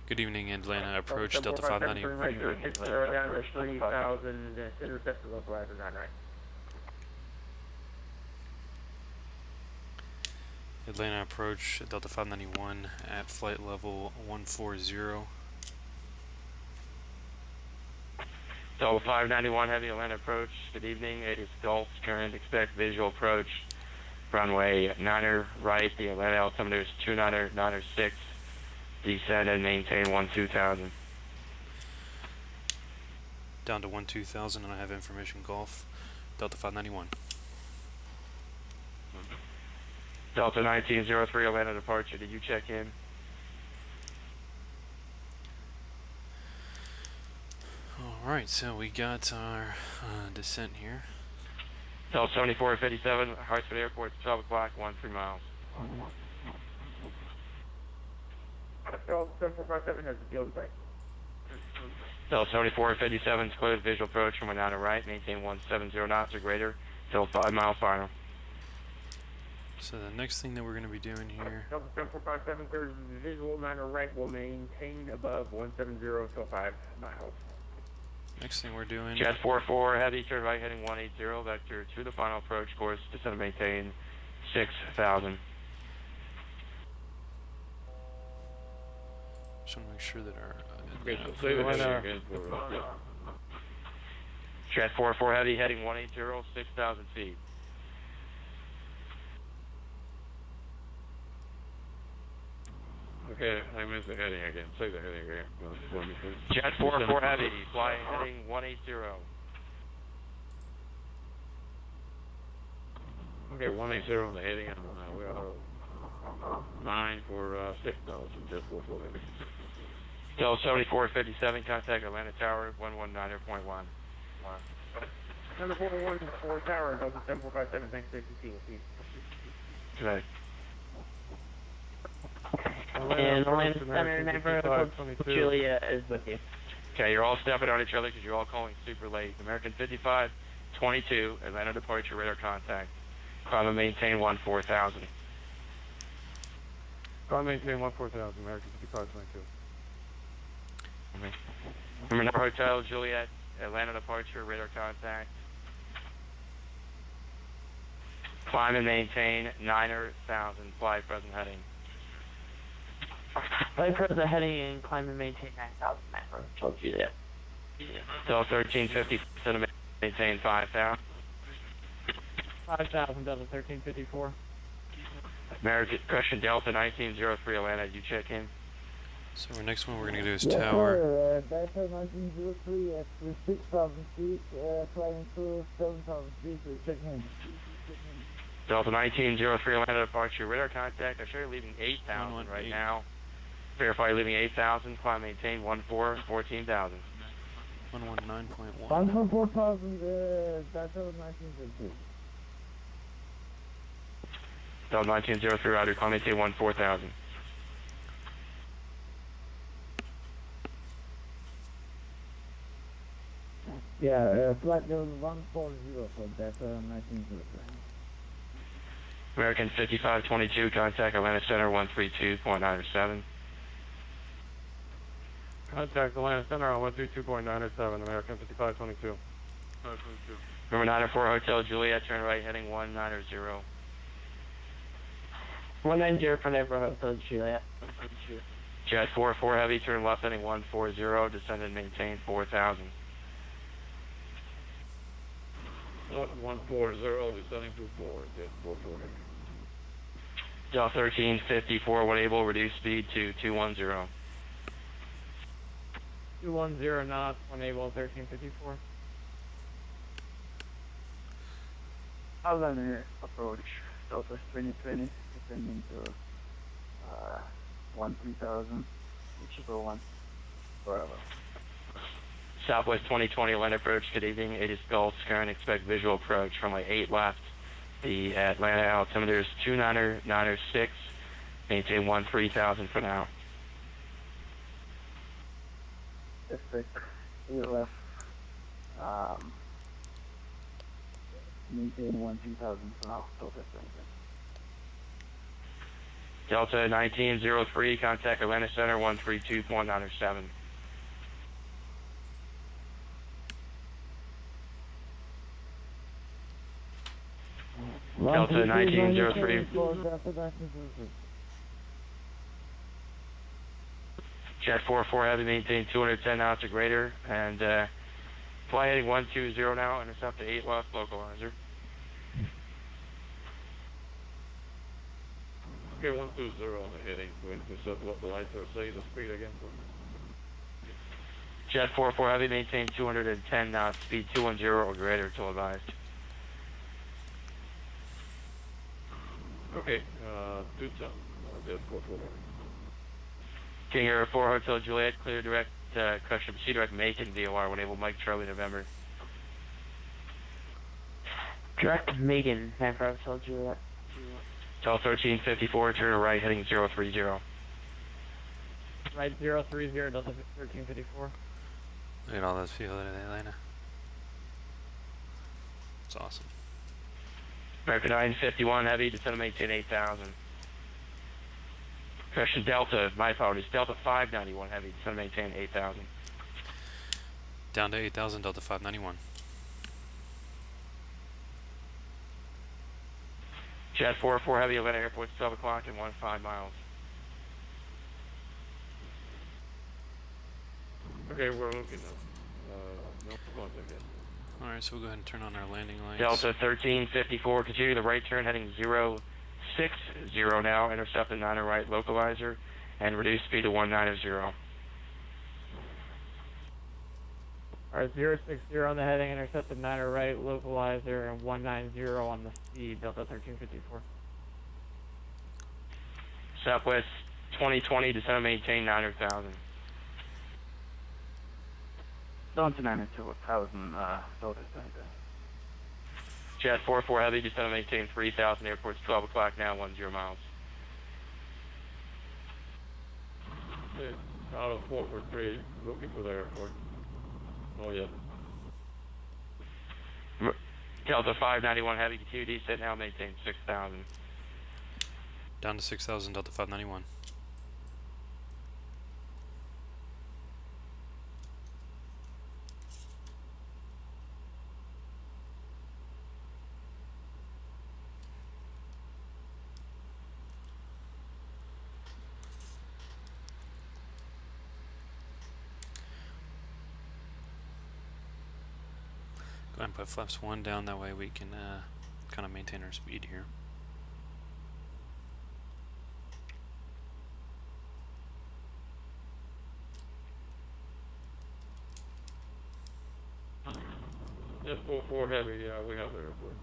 A: Good evening, Atlanta approach, Delta 590. Atlanta approach, Delta 591 at flight level 140.
G: Delta 591 Heavy Atlanta approach. Good evening. It is Gulf. Current expect visual approach. Runway 9er right. The Atlanta altimeter is 29906. Descend and maintain 12,000.
A: Down to 12,000, and I have information Golf. Delta 591.
G: Delta 1903 Atlanta departure. Did you check in?
A: Alright, so we got our descent here.
G: Delta 7457 Hartsfield Airport, 12 o'clock, 13 miles.
B: Delta 7457 has a field break.
G: Delta 7457 is cleared visual approach from Atlanta right. Maintain 170 knots or greater till 5 mile final.
A: So the next thing that we're going to be doing here,
B: Delta 7457 clears visual 9er right will maintain above 170 till 5 miles.
A: next thing we're doing,
G: Jet 44 heavy, turn right heading 180, vector to the final approach course, descend and maintain 6,000.
A: just want to make sure that our
I: Okay, so say the heading again for
G: Jet 44 heavy, heading 180, 6,000 feet.
I: Okay, I missed the heading again. Say the heading again. For me, please.
G: Jet 44 heavy, flying heading 180.
I: Okay, 180 on the heading, and we are 9 for 6,000, just for heavy.
G: Delta 7457, contact Atlanta Tower, 119.1.
B: Number 414 Tower, Delta 7457, thanks for
G: Today.
D: And Atlanta Center, neighborhood Julia is with you.
G: Okay, you're all stepping on each other because you're all calling super late. American 5522, Atlanta departure, radar contact. Climb and maintain 14,000.
H: Climb maintain 14,000, American 5522.
G: Number Hotel, Juliet, Atlanta departure, radar contact. Climb and maintain 9,000, fly present heading.
D: Flight present heading and climb and maintain 9,000 macro. Told you that.
G: Delta 1350, maintain 5,000.
B: 5,000, Delta 1354.
G: American question Delta 1903 Atlanta, did you check in?
A: so our next one we're going to do is tower.
J: Delta 1903 at 6,000 feet, flying through 7,000 feet, checking in.
G: Delta 1903 Atlanta departure, radar contact. I show you leaving 8,000 right now. Verify leaving 8,000, climb maintain 14,000.
A: 119.1.
J: 114,000, Delta 1903.
G: Delta 1903 Roger, climb maintain 14,000.
J: Yeah, flight level 140 for Delta 1903.
G: American 5522, contact Atlanta Center 132.97.
H: Contact Atlanta Center on 132.907, American 5522.
G: Number 904 Hotel Juliet, turn right heading 190.
D: 190 for neighborhood Hotel Juliet.
G: Jet 44 heavy, turn left heading 140, descend and maintain 4,000.
I: 140, descending to 4, just 440.
G: Delta 1354, when able, reduce speed to 210.
B: 210 knots, enable 1354.
J: Atlanta approach, Delta 2020, descending to 13,000, which is 1 forever.
G: Southwest 2020 Atlanta approach, good evening. It is Gulf, current expect visual approach from like 8 left. The Atlanta altimeter is 29906, maintain 13,000 for now.
J: Expect 8 left, maintain 13,000 for now, Delta 2020.
G: Delta 1903, contact Atlanta Center 132.97. Delta 1903. Jet 44 heavy, maintain 210 knots or greater, and Fly heading 120 now, intercept at 8 left, localizer.
I: Okay, 120 on the heading. Go ahead and set what the lights are. Say the speed again.
G: Jet 44 Heavy, maintain 210 knots, speed 210 or greater till advised.
I: Okay, 2 Jet 44.
G: King Air 4 Hotel Juliet, clear direct, correction, proceed direct Macon VOR, when able, Mike Charlie November.
B: Direct Megan, San Francisco, Juliet.
G: Hotel 1354, turn right, heading 030.
B: Right, 030, Delta 1354.
A: Look at all those people in Atlanta. It's awesome.
G: American 951 Heavy, descend and maintain 8,000. Correction, Delta, my apologies, Delta 591 Heavy, descend and maintain 8,000.
A: Down to 8,000, Delta 591.
G: Jet 44 Heavy, Atlanta Airport, 12 o'clock and 15 miles.
I: Okay, we're looking at no contact yet.
A: Alright, so we'll go ahead and turn on our landing lights.
G: Delta 1354, continue the right turn, heading 060 now, intercept at 9 right, localizer, and reduce speed to 190.
B: Alright, 060 on the heading, intercept at 9 right, localizer, and 190 on the speed, Delta 1354.
G: Southwest 2020, descend and maintain 9,000.
B: Down to 92,000, Delta 10.
G: Jet 44 Heavy, descend and maintain 3,000, airport's 12 o'clock now, 10 miles.
I: Okay, out of 443, looking for the airport. Oh, yeah.
G: Delta 591 Heavy, continue descent now, maintain 6,000.
A: Down to 6,000, Delta 591. Go ahead and put flaps 1 down, that way we can kind of maintain our speed here.
I: Jet 44 Heavy, we have the airport.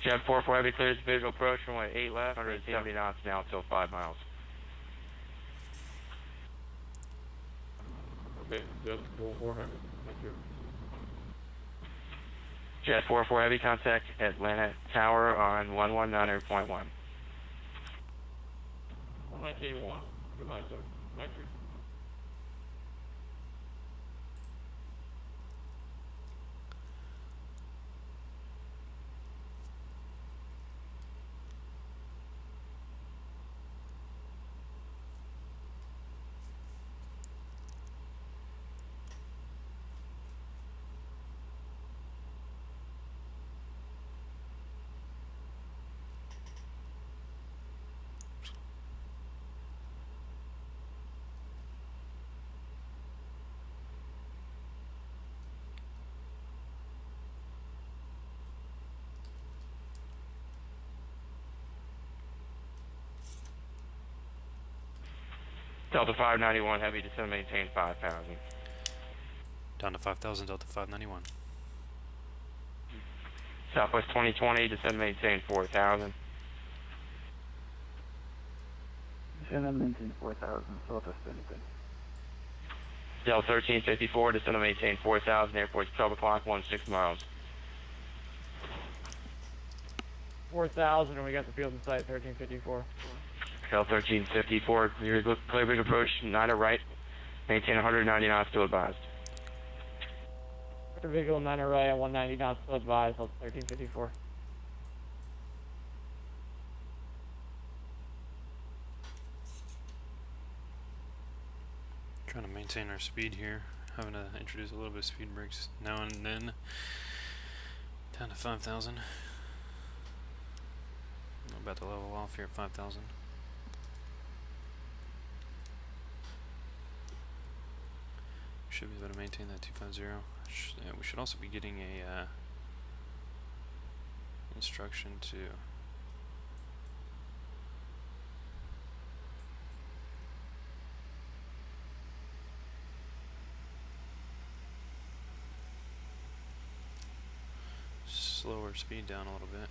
G: Jet 44 Heavy, clears visual approach, runway 8 left, 170 knots now till 5 miles.
I: Okay, Jet 44 Heavy, thank you.
G: Jet 44 Heavy, contact Atlanta Tower on 119.1.
I: 191. Good night, sir. Thank you.
G: Delta 591 Heavy, descend and maintain 5,000.
A: Down to 5,000, Delta 591.
G: Southwest 2020, descend and maintain 4,000.
B: Descend and maintain 4,000, Southwest 2020.
G: Delta 1354, descend and maintain 4,000, airport's 12 o'clock, 16 miles.
B: 4,000, and we got the field in sight, 1354.
G: Delta 1354, clear big approach, 9 right, maintain 190 knots to advised.
B: Visual 9 right at 190 knots, still advised, 1354.
A: Trying to maintain our speed here. Having to introduce a little bit of speed brakes now and then. Down to 5,000. I'm about to level off here at 5,000. should be able to maintain that 250. We should also be getting a instruction to slow our speed down a little bit.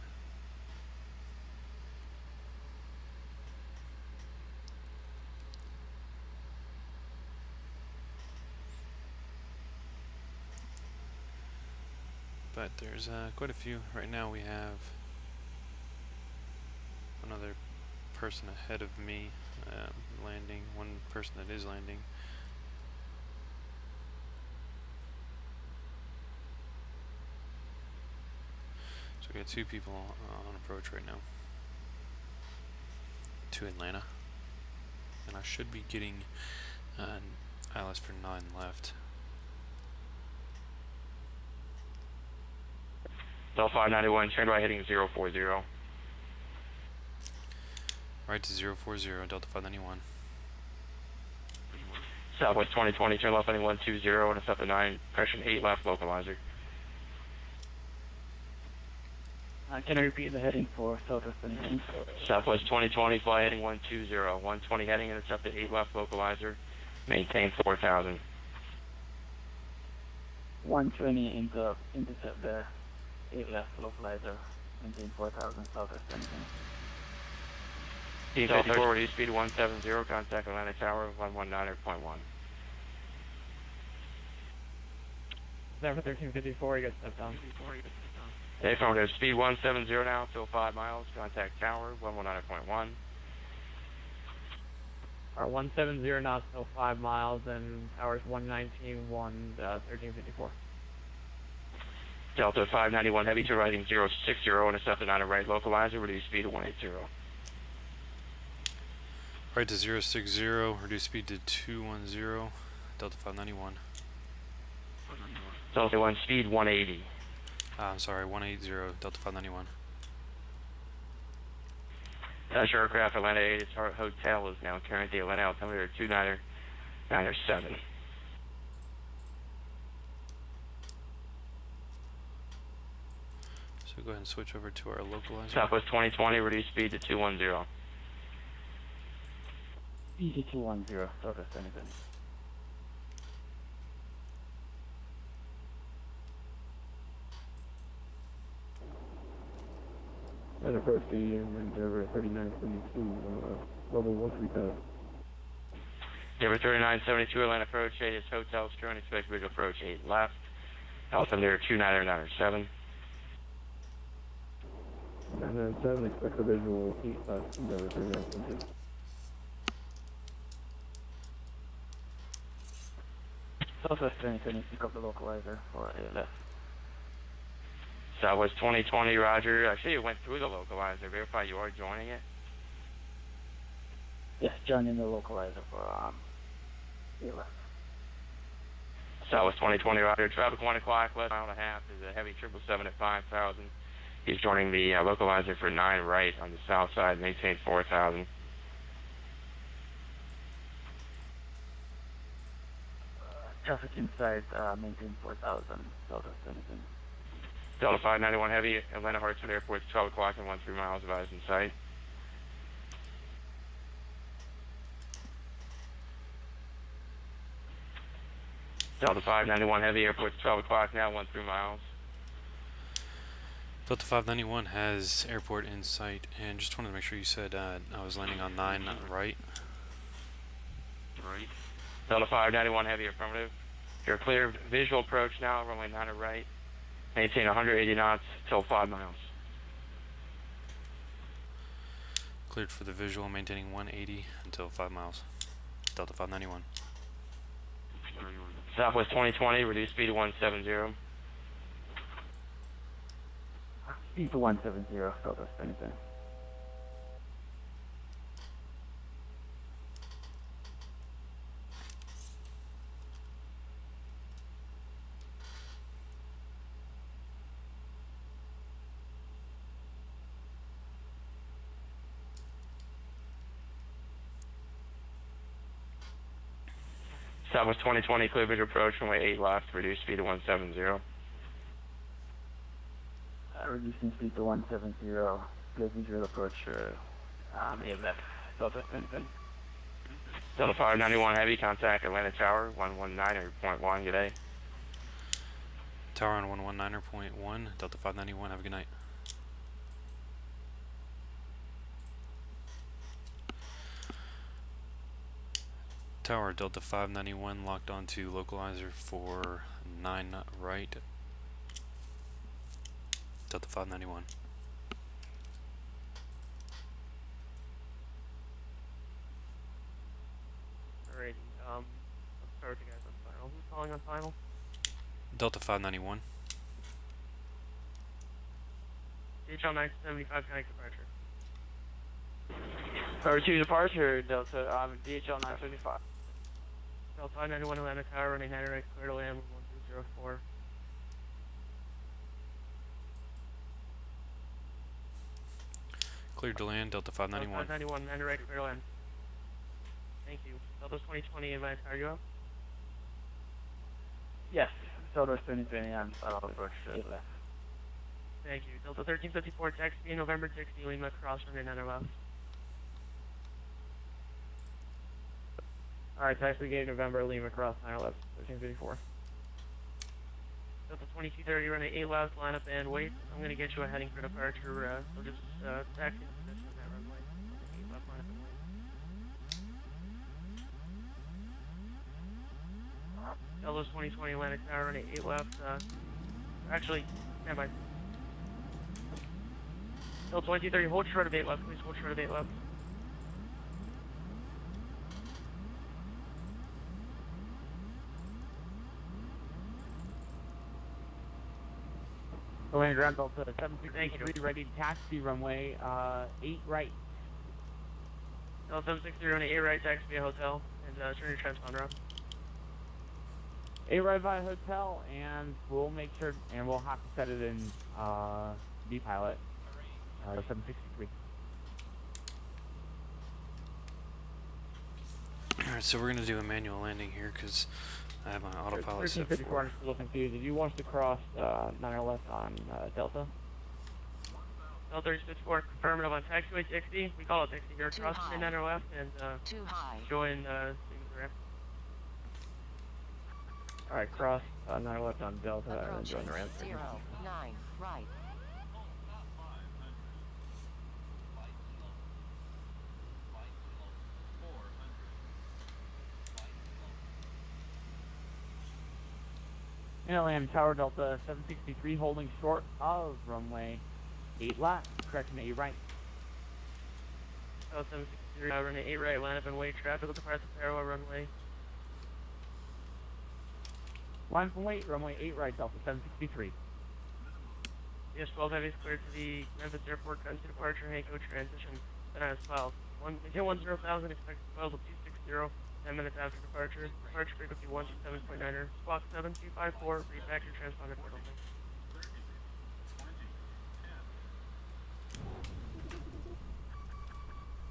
A: But there's quite a few. Right now we have another person ahead of me landing, one person that is landing. So we got 2 people on approach right now to Atlanta. And I should be getting ILS for 9 left.
G: Delta 591, turn right heading 040.
A: Right to 040, Delta 591.
G: Southwest 2020, turn left heading 120, and it's up to 9, pressure 8 left, localizer.
J: Can I repeat the heading for Southwest 2020?
G: Southwest 2020, fly heading 120, 120 heading, and it's up to 8 left, localizer. Maintain 4,000.
J: 120 intercept there. 8 left, localizer. Maintain 4,000, Southwest 2020.
G: Delta 34, reduce speed 170, contact Atlanta Tower 119.1.
B: There for 1354, you got stepped down.
G: Affirmative, speed 170 now, till 5 miles, contact Tower 119.1.
B: Or 170 knots, so 5 miles, and hours 119, 1354.
G: Delta 591 heavy to riding 060 and it's up to 9 right, localizer, reduce speed to 180.
A: Right to 060, reduce speed to 210, Delta 591.
G: Delta 1, speed 180.
A: I'm sorry, 180, Delta 591.
G: Touch aircraft Atlanta 8, its hotel is now carrying the Atlanta altimeter 2997.
A: So go ahead and switch over to our localizer.
G: Southwest 2020, reduce speed to 210.
J: Easy 210, Southwest 2020.
E: And approach the Endeavor 3972, level 135.
G: Endeavor 3972, Atlanta approach 8, its hotel is current, expect visual approach 8 left. Altimeter 2997.
E: 997, expect a visual 8 left, Endeavor 3972.
J: Southwest 2020, pick up the localizer for 8 left.
G: Southwest 2020, roger. Actually, it went through the localizer. Verify you are joining it.
J: Yes, joining the localizer for 8 left.
G: Southwest 2020, roger. Traffic 1 o'clock, less mile and a half is a heavy 777 at 5,000. He's joining the localizer for 9 right on the south side, maintain 4,000.
J: Traffic inside, maintain 4,000, Southwest 2020.
G: Delta 591 heavy, Atlanta Hartsfield Airport, 12 o'clock and 13 miles of eyes in sight. Delta 591 heavy, airport, 12 o'clock now, 13 miles.
A: Delta 591 has airport in sight, and just wanted to make sure you said I was landing on 9 right.
G: Right. Delta 591 heavy, affirmative. You're clear, visual approach now, runway 9 right. Maintain 180 knots till 5 miles.
A: Cleared for the visual, maintaining 180 until 5 miles. Delta 591.
G: Southwest 2020, reduce speed to 170.
J: Speed to 170, Southwest 2020.
G: Southwest 2020, clear visual approach, runway 8 left, reduce speed to 170.
J: Reducing speed to 170, clear visual approach, 8 left, Southwest 2020.
G: Delta 591 heavy, contact Atlanta Tower, 119.1, good day.
A: Tower on 119.1, Delta 591, have a good night. Tower Delta 591 locked onto localizer for 9 right. Delta 591.
K: Alrighty, let's start with you guys on final. Who's calling on final?
A: Delta 591.
K: DHL 975 connect departure.
B: Tower 2 departure, Delta, DHL 975.
K: Delta 591 Atlanta Tower, running 9 right, clear to land, 1204.
A: Cleared to land, Delta 591.
K: Delta 591, 9 right, clear to land. Thank you. Delta 2020, advance, are you up?
J: Yes, Southwest 2020 and Southwest approach, 8 left.
K: Thank you. Delta 1354, taxi November 60, Lima, cross runway 9 left.
B: Alright, taxi gate November, Lima, cross 9 left, 1354.
K: Delta 2230, runway 8 left, line up and wait. I'm going to get you a heading for departure, so just taxi the position of that runway. 8 left, line up and wait. Delta 2020, Atlantic Tower, runway 8 left, actually, stand by. Delta 2230, hold short of 8 left, please hold short of 8 left.
B: Land ground Delta 763, ready to taxi runway 8 right.
K: Delta 763, runway 8 right, taxi via hotel, and turn your transponder off.
B: 8 right via hotel, and we'll make sure, and we'll have to set it in D-pilot, 763.
A: Alright, so we're going to do a manual landing here because I have my autopilot set
B: 1354, I'm
A: for.
B: just a little confused. If you want us to cross 9 left on Delta?
K: Delta 1354, affirmative on taxiway 60. We call it 60 here. Cross the 9 left and
F: Too high.
K: join Siemens ramp.
B: Alright, cross 9 left on Delta and then join the ramp.
F: 0, 9, right.
B: Land Tower Delta 763 holding short of runway 8 left, correction 8 right.
K: Delta 763, runway 8 right, line up and wait. Traffic will depart the parallel runway.
B: Line from wait, runway 8 right, Delta 763.
K: Yes, 12 heavy is cleared to the Memphis Airport, currency departure, Hanko transition. Then as filed. Maintain 10,000, expect files of 260, 10 minutes after departure. Departure frequency 127.9er. Squawk 7254, read back your transponder portal.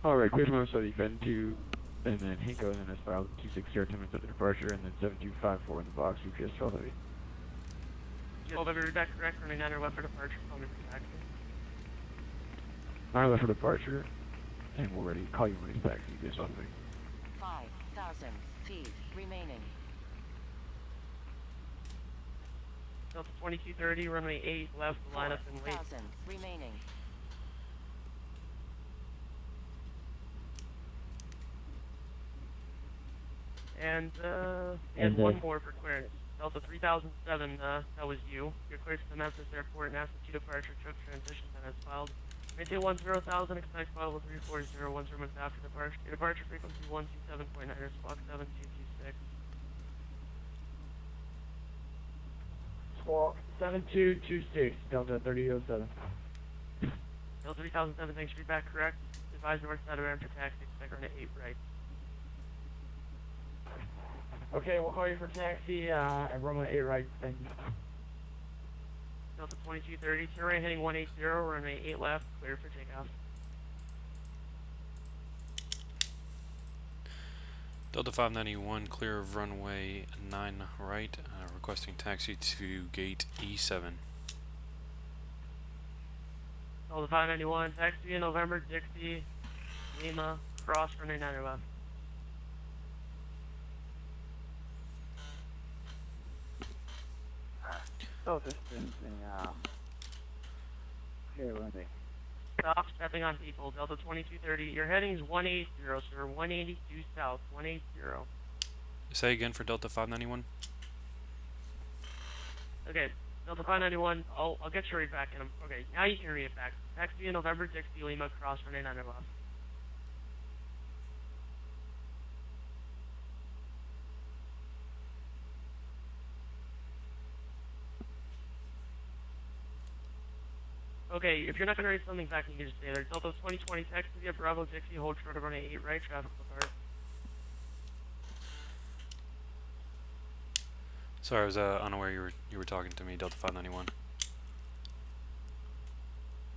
B: Alright, clear from so defend 2, and then Hanko, and then as filed 260, 10 minutes after departure, and then 7254 in the box, UPS 12 heavy.
K: 12 heavy, read back correct, running 9 left for departure, call me for taxi.
B: 9 left for departure, and we're ready to call you when it's back, UPS 12 heavy.
F: 5,000 feet remaining.
K: Delta 2230, runway 8 left, line up and wait.
F: 4,000 remaining.
K: And one more for clearance. Delta 3007, that was you. You're cleared to the Memphis Airport and after 2 departure, trip transition, then as filed. Maintain 10,000, expect file 340, 1 minutes after departure. Your departure frequency 127.9er, squawk 7226.
B: Squawk 7226, Delta 3007.
K: Delta 3007, thanks, feedback correct. Advise north side of ramp for taxi, expect run at 8 right.
B: Okay, we'll call you for taxi, and runway 8 right, thank you.
K: Delta 2230, turn right heading 180, runway 8 left, clear for takeoff.
A: Delta 591, clear of runway 9 right, requesting taxi to gate E7.
K: Delta 591, taxi in November, Dixie, Lima, cross runway 9 left.
J: So distance in clear runway.
K: Stop stepping on people. Delta 2230, your heading is 180, sir. 182 south, 180.
A: Say again for Delta 591.
K: Okay, Delta 591, I'll get your read back in. Okay, now you can read it back. Taxi in November, Dixie, Lima, cross runway 9 left. Okay, if you're not going to read something back, you can just stay there. Delta 2020, taxi via Bravo, Dixie, hold short of runway 8 right, traffic apart.
A: Sorry, I was unaware you were talking to me. Delta 591.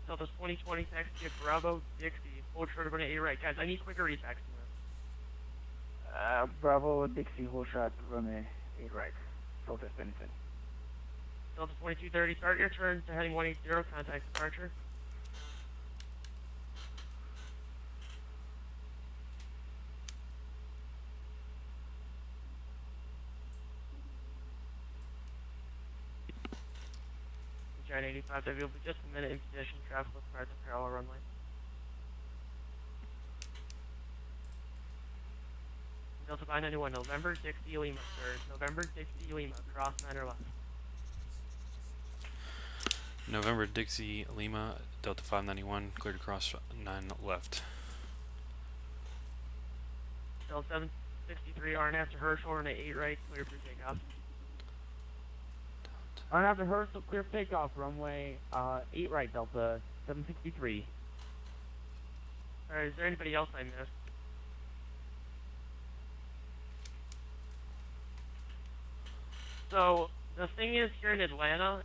K: Delta 2020, taxi via Bravo, Dixie, hold short of runway 8 right. Guys, I need quicker read backs than this.
J: Bravo, Dixie, hold shot, runway 8 right. Southwest Benson.
K: Delta 2230, start your turn to heading 180, contact departure. Giant 85, W will be just a minute in position, traffic will start the parallel runway. Delta 591, November, Dixie, Lima, sir. November, Dixie, Lima, cross 9 left.
A: November, Dixie, Lima, Delta 591, cleared across 9 left.
K: Delta 763, RN after Herschel, runway 8 right, clear for takeoff.
B: On after Herschel, clear takeoff, runway 8 right, Delta 763.
K: Alright, is there anybody else I missed? So, the thing is, here in Atlanta,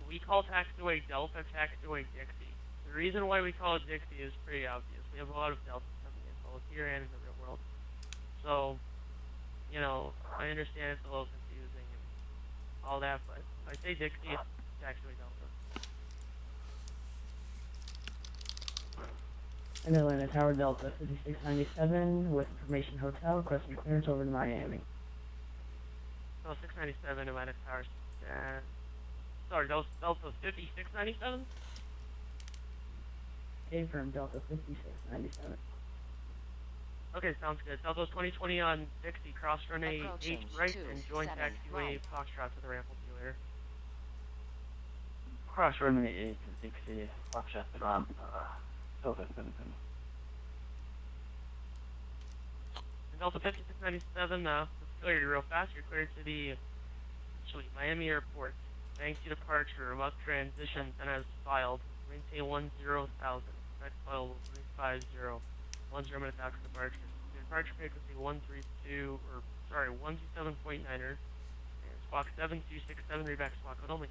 K: we call taxiway Delta taxiway Dixie. The reason why we call it Dixie is pretty obvious. We have a lot of Deltas coming in, both here and in the real world. So, you know, I understand it's a little confusing and all that, but if I say Dixie, it's taxiway Delta.
B: In Atlanta, Tower Delta 5697 with Information Hotel, requesting clearance over to Miami.
K: Oh, 697, Atlanta Tower. Sorry, Delta 5697?
B: From Delta 5697.
K: Okay, sounds good. Delta 2020 on Dixie, cross runway 8 right, and join taxiway Foxtrot to the ramp. Will see you later.
J: Cross runway 8 to Dixie, Foxtrot to ramp, Southwest Benson.
K: Delta 5697, let's clear you real fast. You're cleared to the Miami Airport. Thanks to departure, remote transition, and as filed. Maintain 10,000. Next file will 350. 10 minutes after departure. The departure frequency 127.9er. Squawk 7267, read back squawk code only.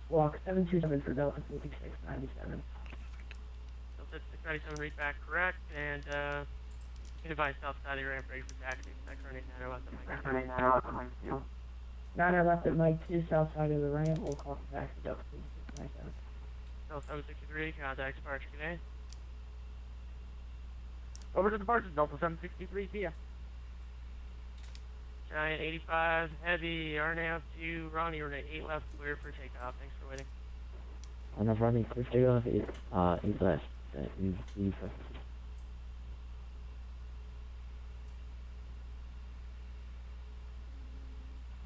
B: Walk 727 for Delta 5697.
K: Delta 697, read back correct, and you can advise south side of your ramp ready for taxi. Expect running 9 left at Mike 2.
B: 9 left at Mike 2, south side of the ramp. We'll call for taxi Delta 5697.
K: Delta 763, contact departure today. Over to departure, Delta 763, see ya. Giant 85, heavy, RNAV 2, Ronnie, we're at 8 left, clear for takeoff. Thanks for waiting.
B: Enough running, clear takeoff, 8 left.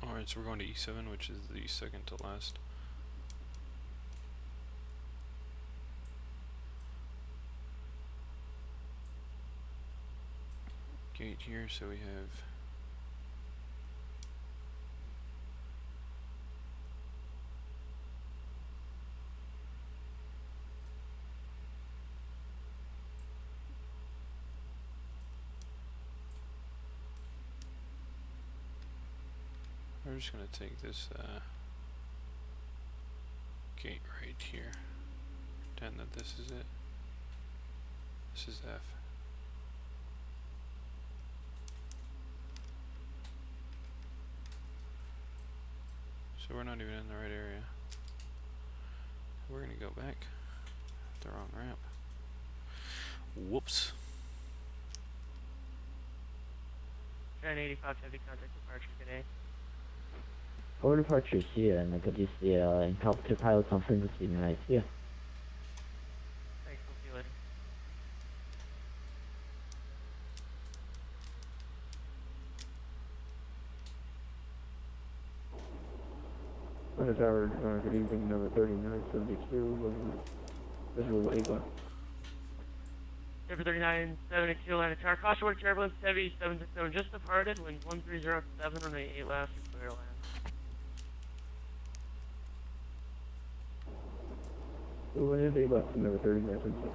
A: Alright, so we're going to E7, which is the second to last. Gate here, so we have we're just going to take this gate right here, pretend that this is it. This is F. So we're not even in the right area. We're gonna go back. The wrong ramp. Whoops.
K: Trend 85 heavy contact departure, good day.
D: For departure here, and could you see helicopter pilot conference receiving right here?
K: Thanks, we'll see you later.
B: Tower, good evening, number 3972, visual Ava.
K: Number 3972, Atlanta Tower, caution work turbulence, heavy 767 just departed, winds 1307 on the 8 left, clear land.
B: When is Ava, number 3972?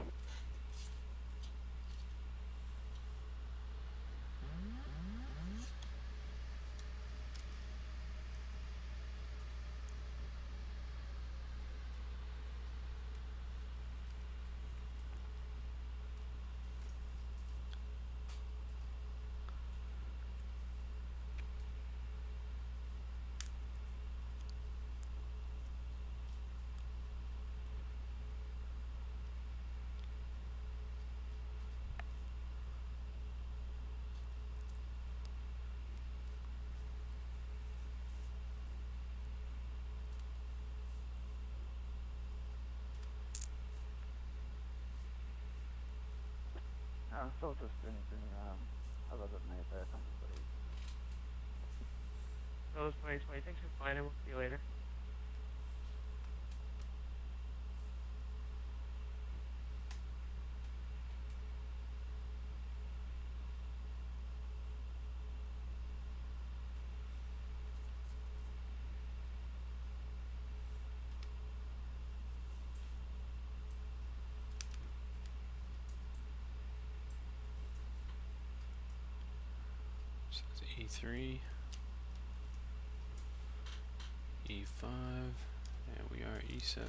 J: So just anything, other than that, somebody.
K: So it's 2020, thanks for flying in, we'll see you later.
A: So it's E3, E5, and we are E7.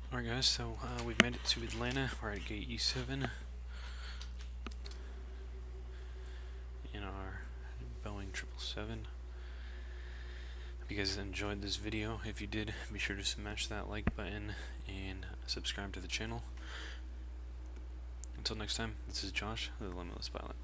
A: Alright guys, so we've made it to Atlanta. We're at gate E7 in our Boeing 777. Hope you guys enjoyed this video. If you did, be sure to smash that like button and subscribe to the channel. Until next time, this is Josh, the Limitless Pilot.